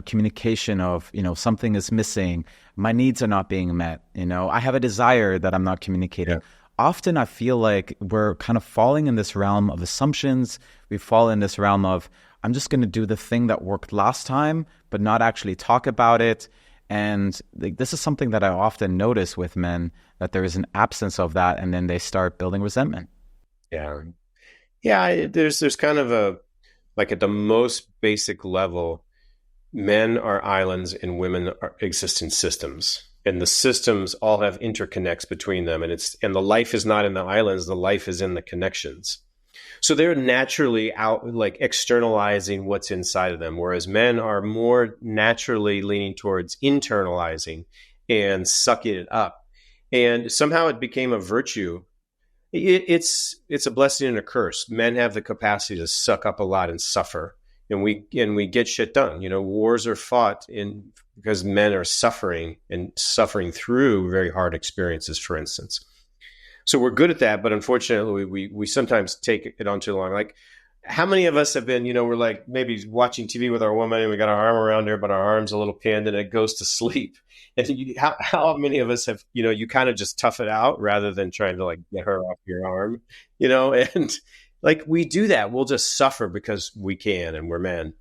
Speaker 2: communication of, something is missing, my needs are not being met, I have a desire that I'm not communicating. Yeah. Often I feel like we're kind of falling in this realm of assumptions. We fall in this realm of, I'm just going to do the thing that worked last time, but not actually talk about it. And this is something that I often notice with men, that there is an absence of that, and then they start building resentment.
Speaker 1: Yeah. There's kind of at the most basic level, men are islands and women exist in systems. And the systems all have interconnects between them. And the life is not in the islands, the life is in the connections. So they're naturally out, like, externalizing what's inside of them, whereas men are more naturally leaning towards internalizing and sucking it up. And somehow it became a virtue. It's a blessing and a curse. Men have the capacity to suck up a lot and suffer, and we get shit done. Wars are fought because men are suffering through very hard experiences, for instance. So we're good at that, but unfortunately, we sometimes take it on too long. Like, how many of us have been, we're like maybe watching TV with our woman and we got our arm around her, but our arm's a little pinned and it goes to sleep. And how many of us have, you kind of just tough it out rather than trying to, like, get her off your arm, and like, we do that. We'll just suffer because we can, and we're men.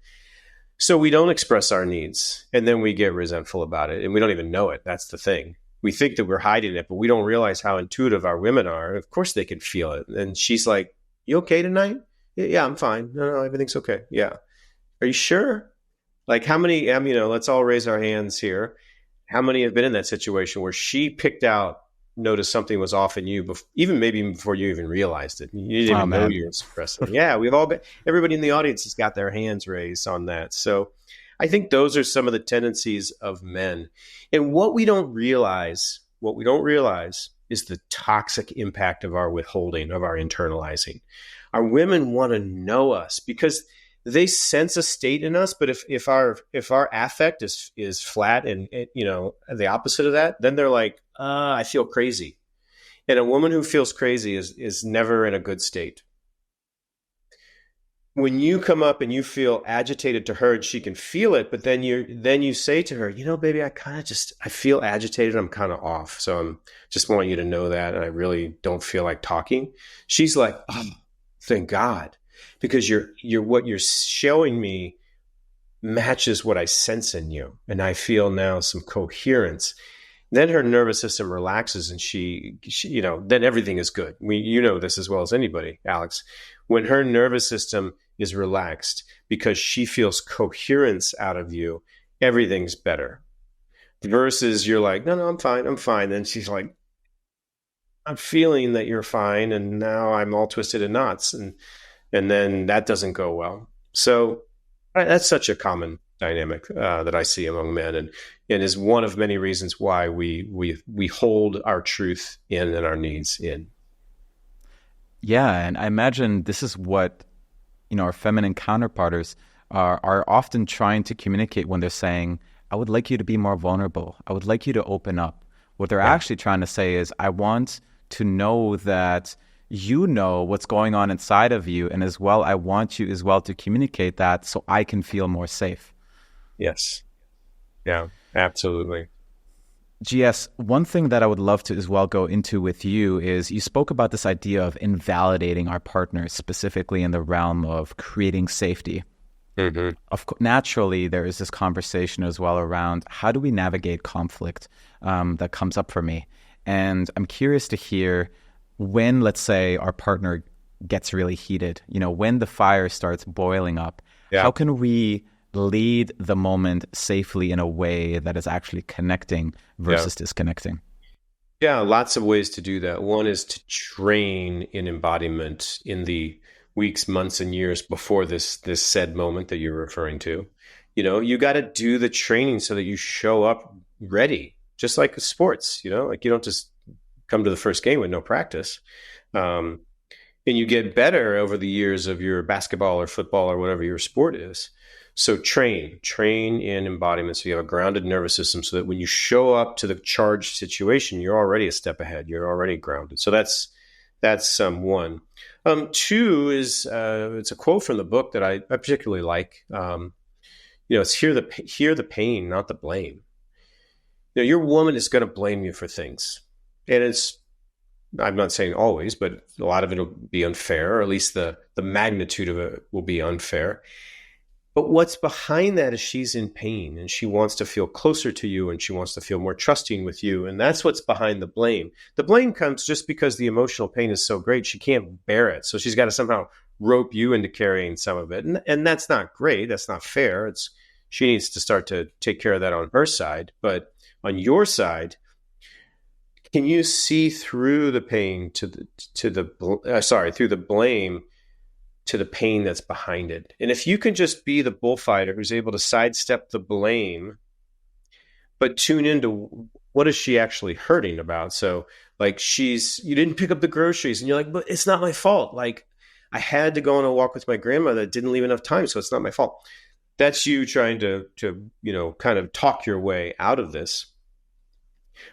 Speaker 1: So we don't express our needs, and then we get resentful about it, and we don't even know it. That's the thing. We think that we're hiding it, but we don't realize how intuitive our women are. Of course they can feel it. And she's like, you okay tonight? Yeah, I'm fine. No, everything's okay. Yeah. Are you sure? Like, how many, let's all raise our hands here. How many have been in that situation where she noticed something was off in you, even maybe before you even realized it? You didn't even know you were expressing. Yeah, everybody in the audience has got their hands raised on that. So I think those are some of the tendencies of men. And what we don't realize is the toxic impact of our withholding, of our internalizing. Our women want to know us because they sense a state in us. But if our affect is flat and the opposite of that, then they're like, I feel crazy. And a woman who feels crazy is never in a good state. when you come up and you feel agitated to her and she can feel it, but then you say to her, baby, I feel agitated. I'm kind of off. So I'm just want you to know that. And I really don't feel like talking. She's like, oh, thank God, because what you're showing me matches what I sense in you. And I feel now some coherence. Then her nervous system relaxes and she then everything is good. You know this as well as anybody, Alex. When her nervous system is relaxed because she feels coherence out of you, everything's better. Versus you're like, no, I'm fine. Then she's like, I'm feeling that you're fine, and now I'm all twisted in knots, and then that doesn't go well. So that's such a common dynamic that I see among men, and is one of many reasons why we hold our truth in and our needs in.
Speaker 2: Yeah, and I imagine this is what our feminine counterparts are often trying to communicate when they're saying, I would like you to be more vulnerable. I would like you to open up. What they're actually trying to say is, I want to know that you know what's going on inside of you. And as well, I want you as well to communicate that so I can feel more safe.
Speaker 1: Yes. Yeah, absolutely.
Speaker 2: GS, one thing that I would love to as well go into with you is you spoke about this idea of invalidating our partners, specifically in the realm of creating safety. Mm-hmm. Naturally, there is this conversation as well around how do we navigate conflict that comes up for me. And I'm curious to hear when, let's say, our partner gets really heated, when the fire starts boiling up, how can we lead the moment safely in a way that is actually connecting versus disconnecting?
Speaker 1: Yeah, lots of ways to do that. One is to train in embodiment in the weeks, months, and years before this said moment that you're referring to. You got to do the training so that you show up ready, just like sports. Like you don't just come to the first game with no practice. And you get better over the years of your basketball or football or whatever your sport is. So train in embodiment so you have a grounded nervous system so that when you show up to the charged situation, you're already a step ahead. You're already grounded. So that's one. Two is it's a quote from the book that I particularly like. It's hear the pain, not the blame. Your woman is going to blame you for things. And I'm not saying always, but a lot of it will be unfair, or at least the magnitude of it will be unfair. But what's behind that is she's in pain and she wants to feel closer to you and she wants to feel more trusting with you. And that's what's behind the blame. The blame comes just because the emotional pain is so great, she can't bear it. So she's got to somehow rope you into carrying some of it. And that's not great. That's not fair. She needs to start to take care of that on her side. But on your side, can you see through the pain through the blame to the pain that's behind it? And if you can just be the bullfighter who's able to sidestep the blame, but tune into what is she actually hurting about? So like you didn't pick up the groceries and you're like, but it's not my fault. Like I had to go on a walk with my grandmother that didn't leave enough time. So it's not my fault. That's you trying to kind of talk your way out of this.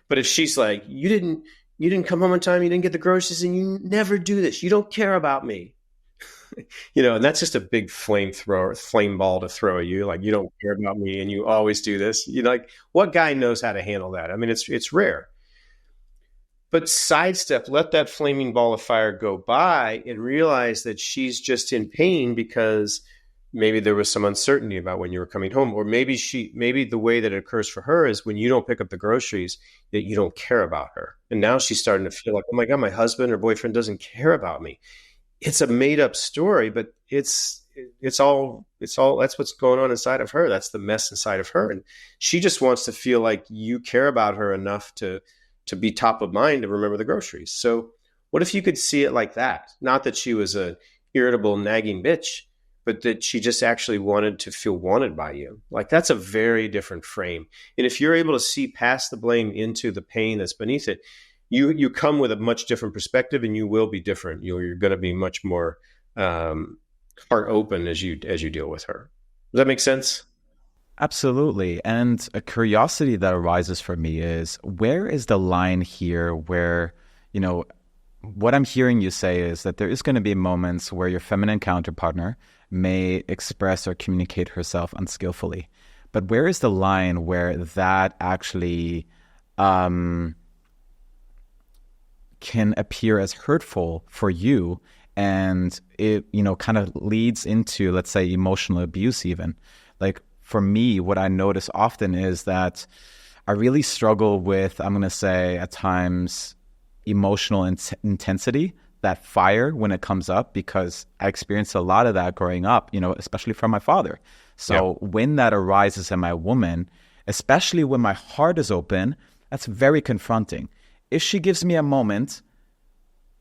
Speaker 1: But if she's like, you didn't come home on time, you didn't get the groceries, and you never do this, you don't care about me. And that's just a big flame ball to throw at you. Like, you don't care about me and you always do this. Like, what guy knows how to handle that? I mean, it's rare. But sidestep, let that flaming ball of fire go by and realize that she's just in pain because maybe there was some uncertainty about when you were coming home. Or maybe the way that it occurs for her is when you don't pick up the groceries, that you don't care about her. And now she's starting to feel like, oh my God, my husband or boyfriend doesn't care about me. It's a made up story, but it's all that's what's going on inside of her. That's the mess inside of her. And she just wants to feel like you care about her enough to be top of mind to remember the groceries. So what if you could see it like that? Not that she was a irritable, nagging bitch, but that she just actually wanted to feel wanted by you. Like, that's a very different frame. And if you're able to see past the blame into the pain that's beneath it, you come with a much different perspective, and you will be different. You're going to be much more heart open as you deal with her. Does that make sense?
Speaker 2: Absolutely. And a curiosity that arises for me is, where is the line here where, what I'm hearing you say is that there is going to be moments where your feminine counterpartner may express or communicate herself unskillfully. But where is the line where that actually can appear as hurtful for you, and it, kind of leads into, let's say, emotional abuse even? Like, for me, what I notice often is that I really struggle with, I'm going to say at times, emotional intensity, that fire when it comes up, because I experienced a lot of that growing up, especially from my father. So when that arises in my woman, especially when my heart is open, that's very confronting. If she gives me a moment,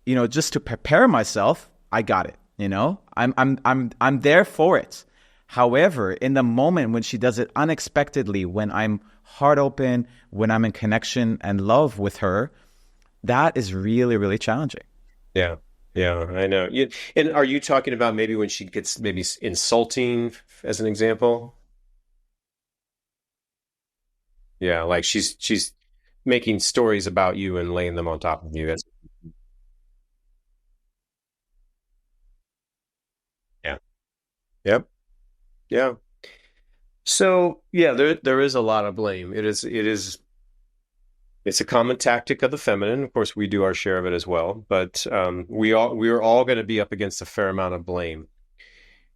Speaker 2: just to prepare myself, I got it. I'm there for it. However, in the moment when she does it unexpectedly, when I'm heart open, when I'm in connection and love with her, that is really, really challenging.
Speaker 1: Yeah. Yeah, I know. And are you talking about maybe when she gets maybe insulting as an example? Yeah, like she's making stories about you and laying them on top of you. Yeah. Yep. Yeah. So yeah, there is a lot of blame. It's a common tactic of the feminine. Of course, we do our share of it as well, but we're all going to be up against a fair amount of blame.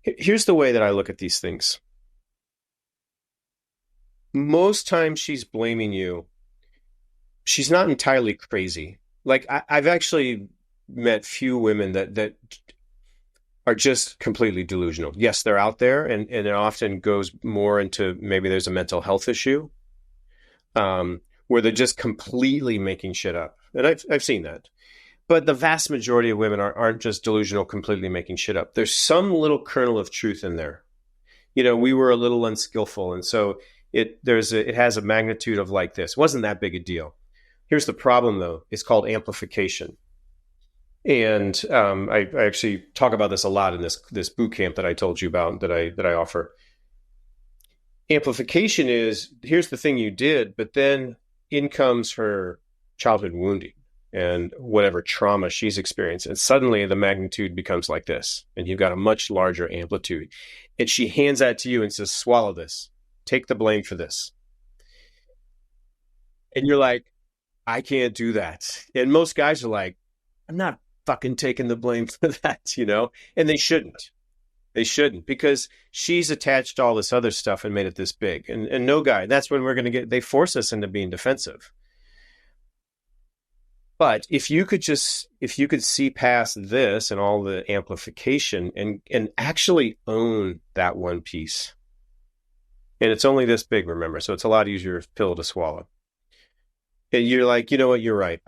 Speaker 1: Here's the way that I look at these things. Most times she's blaming you. She's not entirely crazy. Like I've actually met few women that are just completely delusional. Yes, they're out there, and it often goes more into maybe there's a mental health issue, where they're just completely making shit up. And I've seen that. But the vast majority of women aren't just delusional, completely making shit up. There's some little kernel of truth in there. We were a little unskillful, and so it has a magnitude of like this. It wasn't that big a deal. Here's the problem, though. It's called amplification. And I actually talk about this a lot in this boot camp that I told you about that I offer. Amplification is, here's the thing you did, but then in comes her childhood wounding and whatever trauma she's experienced. And suddenly the magnitude becomes like this, and you've got a much larger amplitude. And she hands that to you and says, swallow this. Take the blame for this. And you're like, I can't do that. And most guys are like, I'm not fucking taking the blame for that, and they shouldn't. They shouldn't, because she's attached all this other stuff and made it this big. And no guy, that's when they force us into being defensive. But if you could see past this and all the amplification and actually own that one piece, and it's only this big, remember, so it's a lot easier pill to swallow. And you're like, you know what, you're right.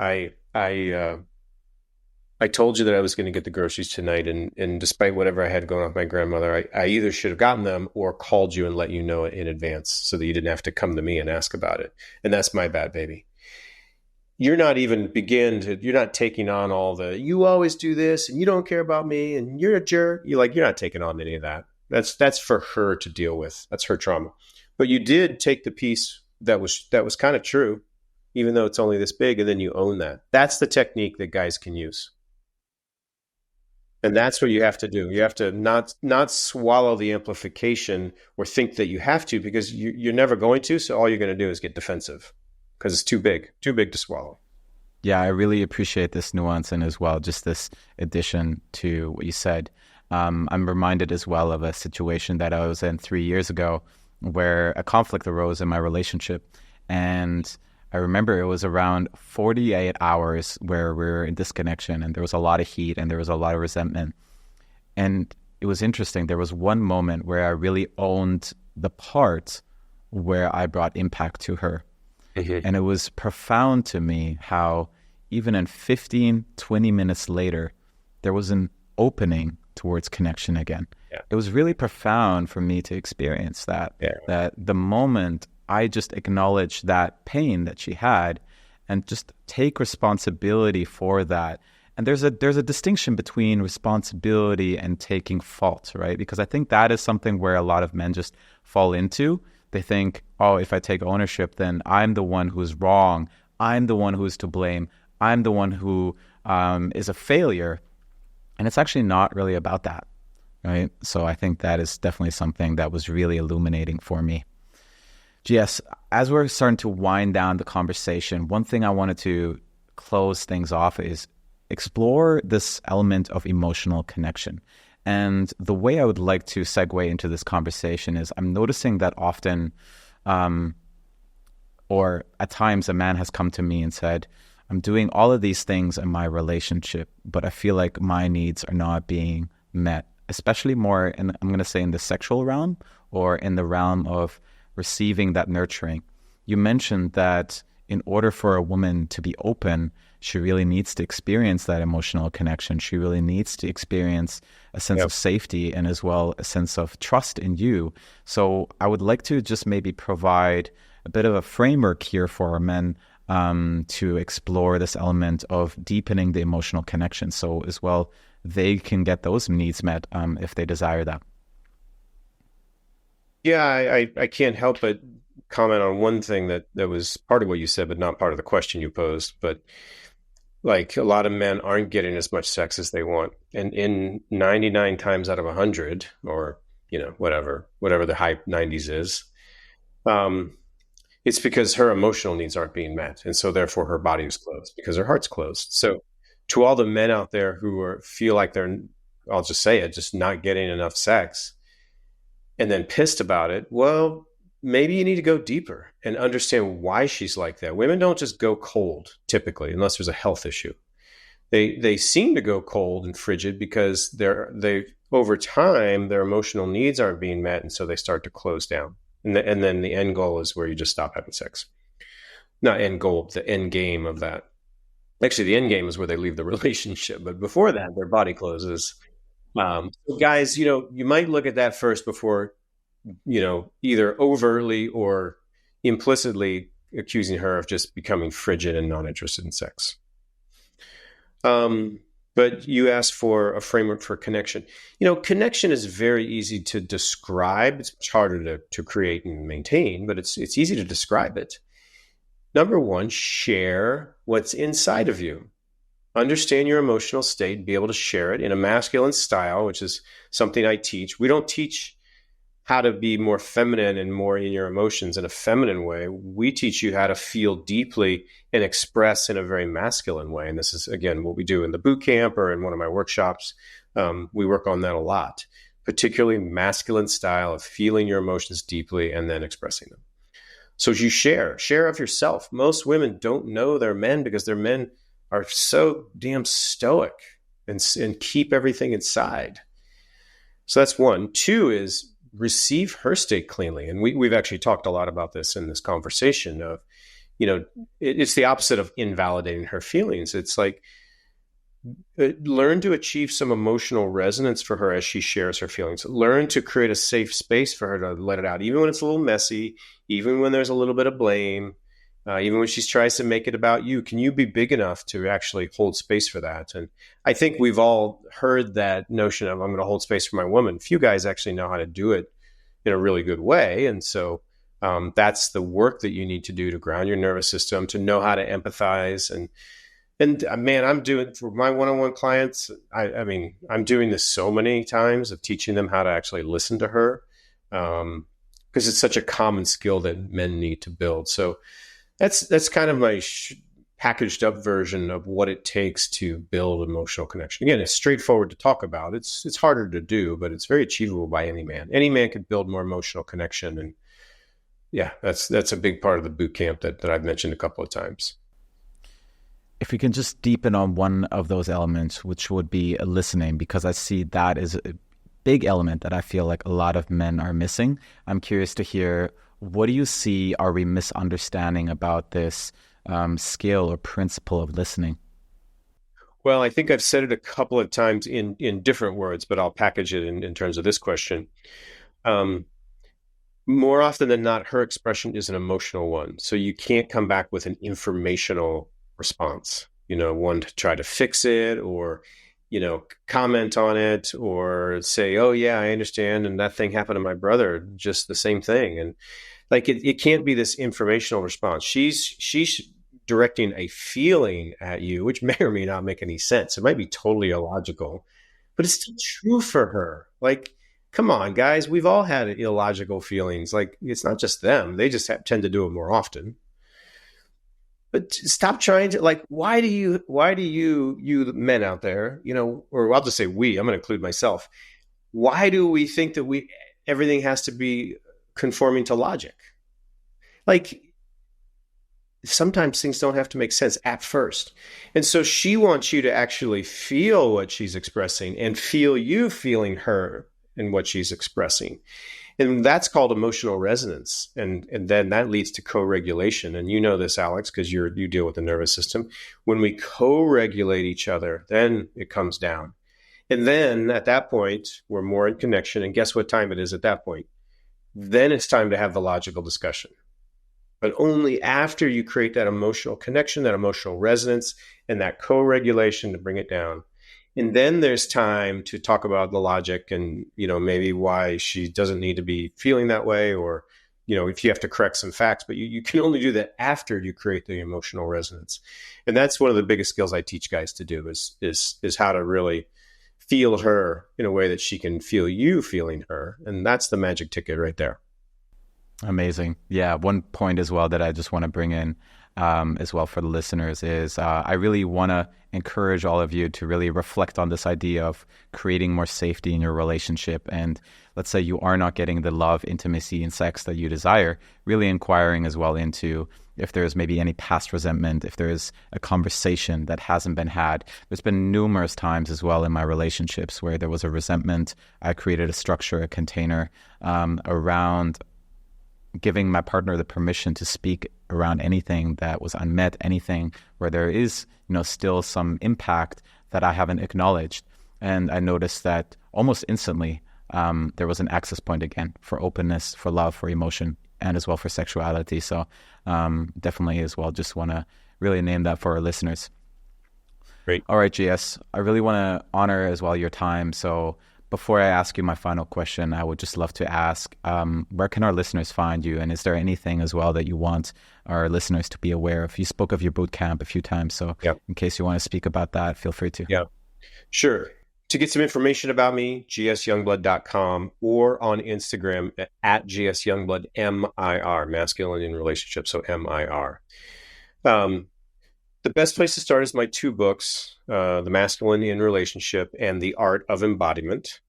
Speaker 1: I told you that I was going to get the groceries tonight, and despite whatever I had going on with my grandmother, I either should have gotten them or called you and let you know it in advance so that you didn't have to come to me and ask about it. And that's my bad, baby. You're not taking on all the, you always do this and you don't care about me and you're a jerk. You're not taking on any of that. That's for her to deal with. That's her trauma. But you did take the piece that was kind of true, even though it's only this big, and then you own that. That's the technique that guys can use. And that's what you have to do. You have to not swallow the amplification or think that you have to, because you're never going to. So all you're going to do is get defensive because it's too big to swallow.
Speaker 2: Yeah, I really appreciate this nuance, and as well, just this addition to what you said. I'm reminded as well of a situation that I was in 3 years ago where a conflict arose in my relationship. And I remember it was around 48 hours where we were in disconnection, and there was a lot of heat and there was a lot of resentment. And it was interesting. There was one moment where I really owned the part where I brought impact to her. Mm-hmm. And it was profound to me how even in 15, 20 minutes later, there was an opening towards connection again. Yeah. It was really profound for me to experience that, that the moment I just acknowledged that pain that she had and just take responsibility for that. And there's a distinction between responsibility and taking fault, right? Because I think that is something where a lot of men just fall into. They think, oh, if I take ownership, then I'm the one who's wrong. I'm the one who is to blame. I'm the one who is a failure. And it's actually not really about that. right? So I think that is definitely something that was really illuminating for me. GS, as we're starting to wind down the conversation, one thing I wanted to close things off is explore this element of emotional connection. And the way I would like to segue into this conversation is I'm noticing that often, or at times, a man has come to me and said, I'm doing all of these things in my relationship, but I feel like my needs are not being met, especially more in, I'm going to say, in the sexual realm or in the realm of receiving that nurturing. You mentioned that in order for a woman to be open, she really needs to experience that emotional connection. She really needs to experience a sense of safety and as well a sense of trust in you. So I would like to just maybe provide a bit of a framework here for our men to explore this element of deepening the emotional connection. So as well, they can get those needs met if they desire that.
Speaker 1: Yeah, I can't help but comment on one thing that was part of what you said, but not part of the question you posed. But like a lot of men aren't getting as much sex as they want. And in 99 times out of 100, or, whatever the high 90s is, it's because her emotional needs aren't being met. And so therefore her body is closed because her heart's closed. So to all the men out there who feel like they're, I'll just say it, just not getting enough sex and then pissed about it, well, maybe you need to go deeper and understand why she's like that. Women don't just go cold typically, unless there's a health issue. They seem to go cold and frigid because they over time their emotional needs aren't being met, and so they start to close down. And then the end goal is where you just stop having sex. Not end goal, the end game of that. Actually, the end game is where they leave the relationship. But before that, their body closes. So guys, you might look at that first before, either overtly or implicitly accusing her of just becoming frigid and not interested in sex. But you asked for a framework for connection. Connection is very easy to describe. It's much harder to create and maintain, but it's easy to describe it. Number one, share what's inside of you. Understand your emotional state, be able to share it in a masculine style, which is something I teach. We don't teach how to be more feminine and more in your emotions in a feminine way. We teach you how to feel deeply and express in a very masculine way. And this is, again, what we do in the boot camp or in one of my workshops. We work on that a lot, particularly masculine style of feeling your emotions deeply and then expressing them. So you share of yourself. Most women don't know their men because their men are so damn stoic and keep everything inside. So that's one. Two is receive her state cleanly. And we've actually talked a lot about this in this conversation of, it's the opposite of invalidating her feelings. It's like, learn to achieve some emotional resonance for her as she shares her feelings. Learn to create a safe space for her to let it out, even when it's a little messy, even when there's a little bit of blame, even when she tries to make it about you. Can you be big enough to actually hold space for that? And I think we've all heard that notion of, I'm going to hold space for my woman. Few guys actually know how to do it in a really good way. And so that's the work that you need to do to ground your nervous system, to know how to empathize. And man, I'm doing for my one-on-one clients. I mean, I'm doing this so many times of teaching them how to actually listen to her, because it's such a common skill that men need to build. So that's kind of my packaged up version of what it takes to build emotional connection. Again, it's straightforward to talk about. It's harder to do, but it's very achievable by any man. Any man could build more emotional connection. And yeah, that's a big part of the boot camp that I've mentioned a couple of times.
Speaker 2: If we can just deepen on one of those elements, which would be listening, because I see that is a big element that I feel like a lot of men are missing. I'm curious to hear, what do you see are we misunderstanding about this skill or principle of listening?
Speaker 1: Well, I think I've said it a couple of times in different words, but I'll package it in terms of this question. More often than not, her expression is an emotional one. So you can't come back with an informational response, one to try to fix it or, comment on it or say, oh yeah, I understand. And that thing happened to my brother, just the same thing. And like, it can't be this informational response. She's directing a feeling at you, which may or may not make any sense. It might be totally illogical, but it's still true for her. Like, come on, guys, we've all had illogical feelings. Like, it's not just them; they just tend to do it more often. But stop trying to, like, why do you men out there, or I'll just say we, I'm going to include myself. Why do we think that everything has to be conforming to logic? Like, sometimes things don't have to make sense at first. And so she wants you to actually feel what she's expressing and feel you feeling her and what she's expressing. And that's called emotional resonance. And then that leads to co-regulation. And you know this, Alex, because you deal with the nervous system. When we co-regulate each other, then it comes down. And then at that point, we're more in connection. And guess what time it is at that point? Then it's time to have the logical discussion. But only after you create that emotional connection, that emotional resonance, and that co-regulation to bring it down. And then there's time to talk about the logic and, maybe why she doesn't need to be feeling that way, or, if you have to correct some facts, but you can only do that after you create the emotional resonance. And that's one of the biggest skills I teach guys to do is how to really feel her in a way that she can feel you feeling her. And that's the magic ticket right there.
Speaker 2: Amazing. Yeah. One point as well that I just want to bring in as well for the listeners is I really want to encourage all of you to really reflect on this idea of creating more safety in your relationship. And let's say you are not getting the love, intimacy, and sex that you desire, really inquiring as well into if there's maybe any past resentment, if there's a conversation that hasn't been had. There's been numerous times as well in my relationships where there was a resentment. I created a structure, a container around giving my partner the permission to speak around anything that was unmet, anything where there is, still some impact that I haven't acknowledged. And I noticed that almost instantly, there was an access point again for openness, for love, for emotion, and as well for sexuality. So definitely as well, just want to really name that for our listeners.
Speaker 1: Great.
Speaker 2: All right, GS, I really want to honor as well your time. So before I ask you my final question, I would just love to ask, where can our listeners find you? And is there anything as well that you want our listeners to be aware of? You spoke of your boot camp a few times, so in case you want to speak about that, feel free to.
Speaker 1: Yeah, sure. To get some information about me, gsyoungblood.com, or on Instagram at gsyoungblood, MIR, masculine in relationship, so MIR. The best place to start is my two books, The Masculine in Relationship and The Art of Embodiment.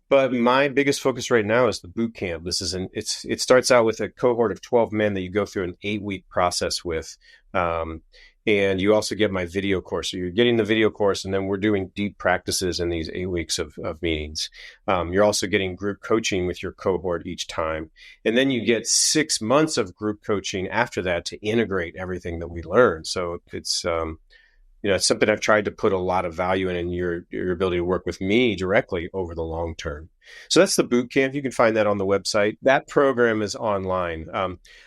Speaker 1: But my biggest focus right now is the boot camp. It starts out with a cohort of 12 men that you go through an 8-week process with. And you also get my video course. So you're getting the video course, and then we're doing deep practices in these 8 weeks of meetings. You're also getting group coaching with your cohort each time. And then you get 6 months of group coaching after that to integrate everything that we learn. So it's something I've tried to put a lot of value in your ability to work with me directly over the long term. So that's the boot camp. You can find that on the website. That program is online.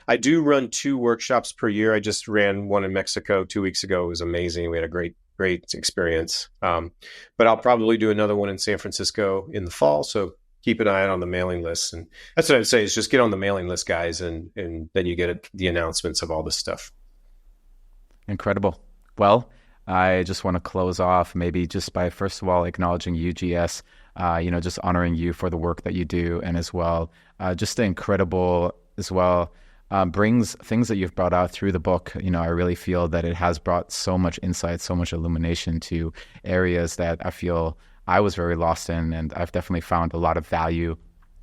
Speaker 1: I do run 2 workshops per year. I just ran one in Mexico 2 weeks ago. It was amazing. We had a great experience. But I'll probably do another one in San Francisco in the fall. So keep an eye out on the mailing list. And that's what I'd say is just get on the mailing list, guys. And then you get the announcements of all this stuff.
Speaker 2: Incredible. Well, I just want to close off maybe just by, first of all, acknowledging you, GS, just honoring you for the work that you do, and as well, just the incredible, as well, brings things that you've brought out through the book. I really feel that it has brought so much insight, so much illumination to areas that I feel I was very lost in, and I've definitely found a lot of value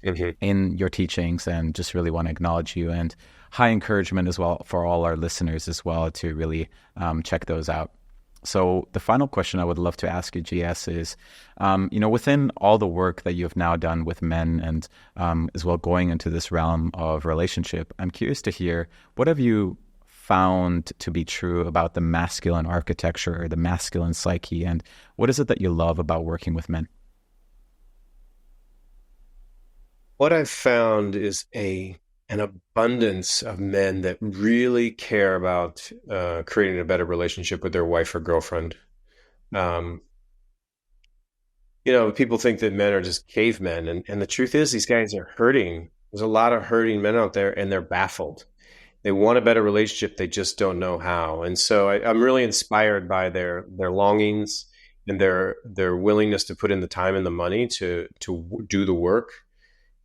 Speaker 2: in your teachings, and just really want to acknowledge you, and high encouragement as well for all our listeners as well to really check those out. So the final question I would love to ask you, GS, is, within all the work that you've now done with men and as well going into this realm of relationship, I'm curious to hear, what have you found to be true about the masculine architecture, the masculine psyche, and what is it that you love about working with men?
Speaker 1: What I've found is an abundance of men that really care about creating a better relationship with their wife or girlfriend. People think that men are just cavemen, and the truth is these guys are hurting. There's a lot of hurting men out there, and they're baffled. They want a better relationship. They just don't know how. And so I'm really inspired by their longings and their willingness to put in the time and the money to do the work.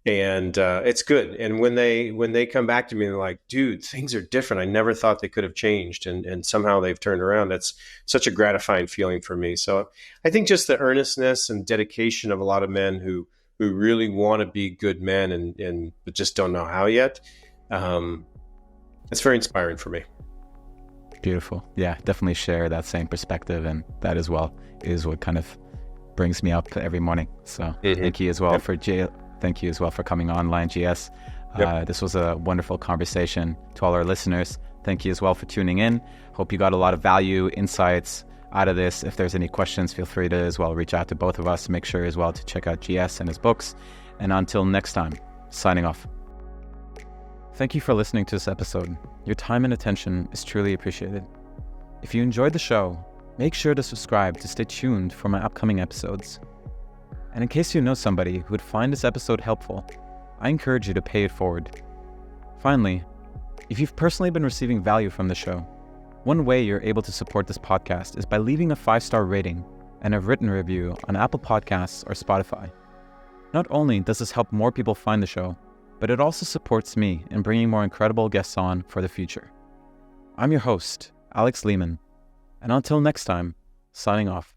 Speaker 1: And it's good. And when they come back to me, they're like, dude, things are different. I never thought they could have changed. And somehow they've turned around. That's such a gratifying feeling for me. So I think just the earnestness and dedication of a lot of men who really want to be good men and but just don't know how yet. It's very inspiring for me.
Speaker 2: Beautiful. Yeah, definitely share that same perspective. And that as well is what kind of brings me up every morning. So thank you as well Thank you as well for coming online, GS. This was a wonderful conversation. To all our listeners, thank you as well for tuning in. Hope you got a lot of value, insights out of this. If there's any questions, feel free to as well reach out to both of us. Make sure as well to check out GS and his books. And until next time, signing off. Thank you for listening to this episode. Your time and attention is truly appreciated. If you enjoyed the show, make sure to subscribe to stay tuned for my upcoming episodes. And in case you know somebody who would find this episode helpful, I encourage you to pay it forward. Finally, if you've personally been receiving value from the show, one way you're able to support this podcast is by leaving a 5-star rating and a written review on Apple Podcasts or Spotify. Not only does this help more people find the show, but it also supports me in bringing more incredible guests on for the future. I'm your host, Alex Lehman, and until next time, signing off.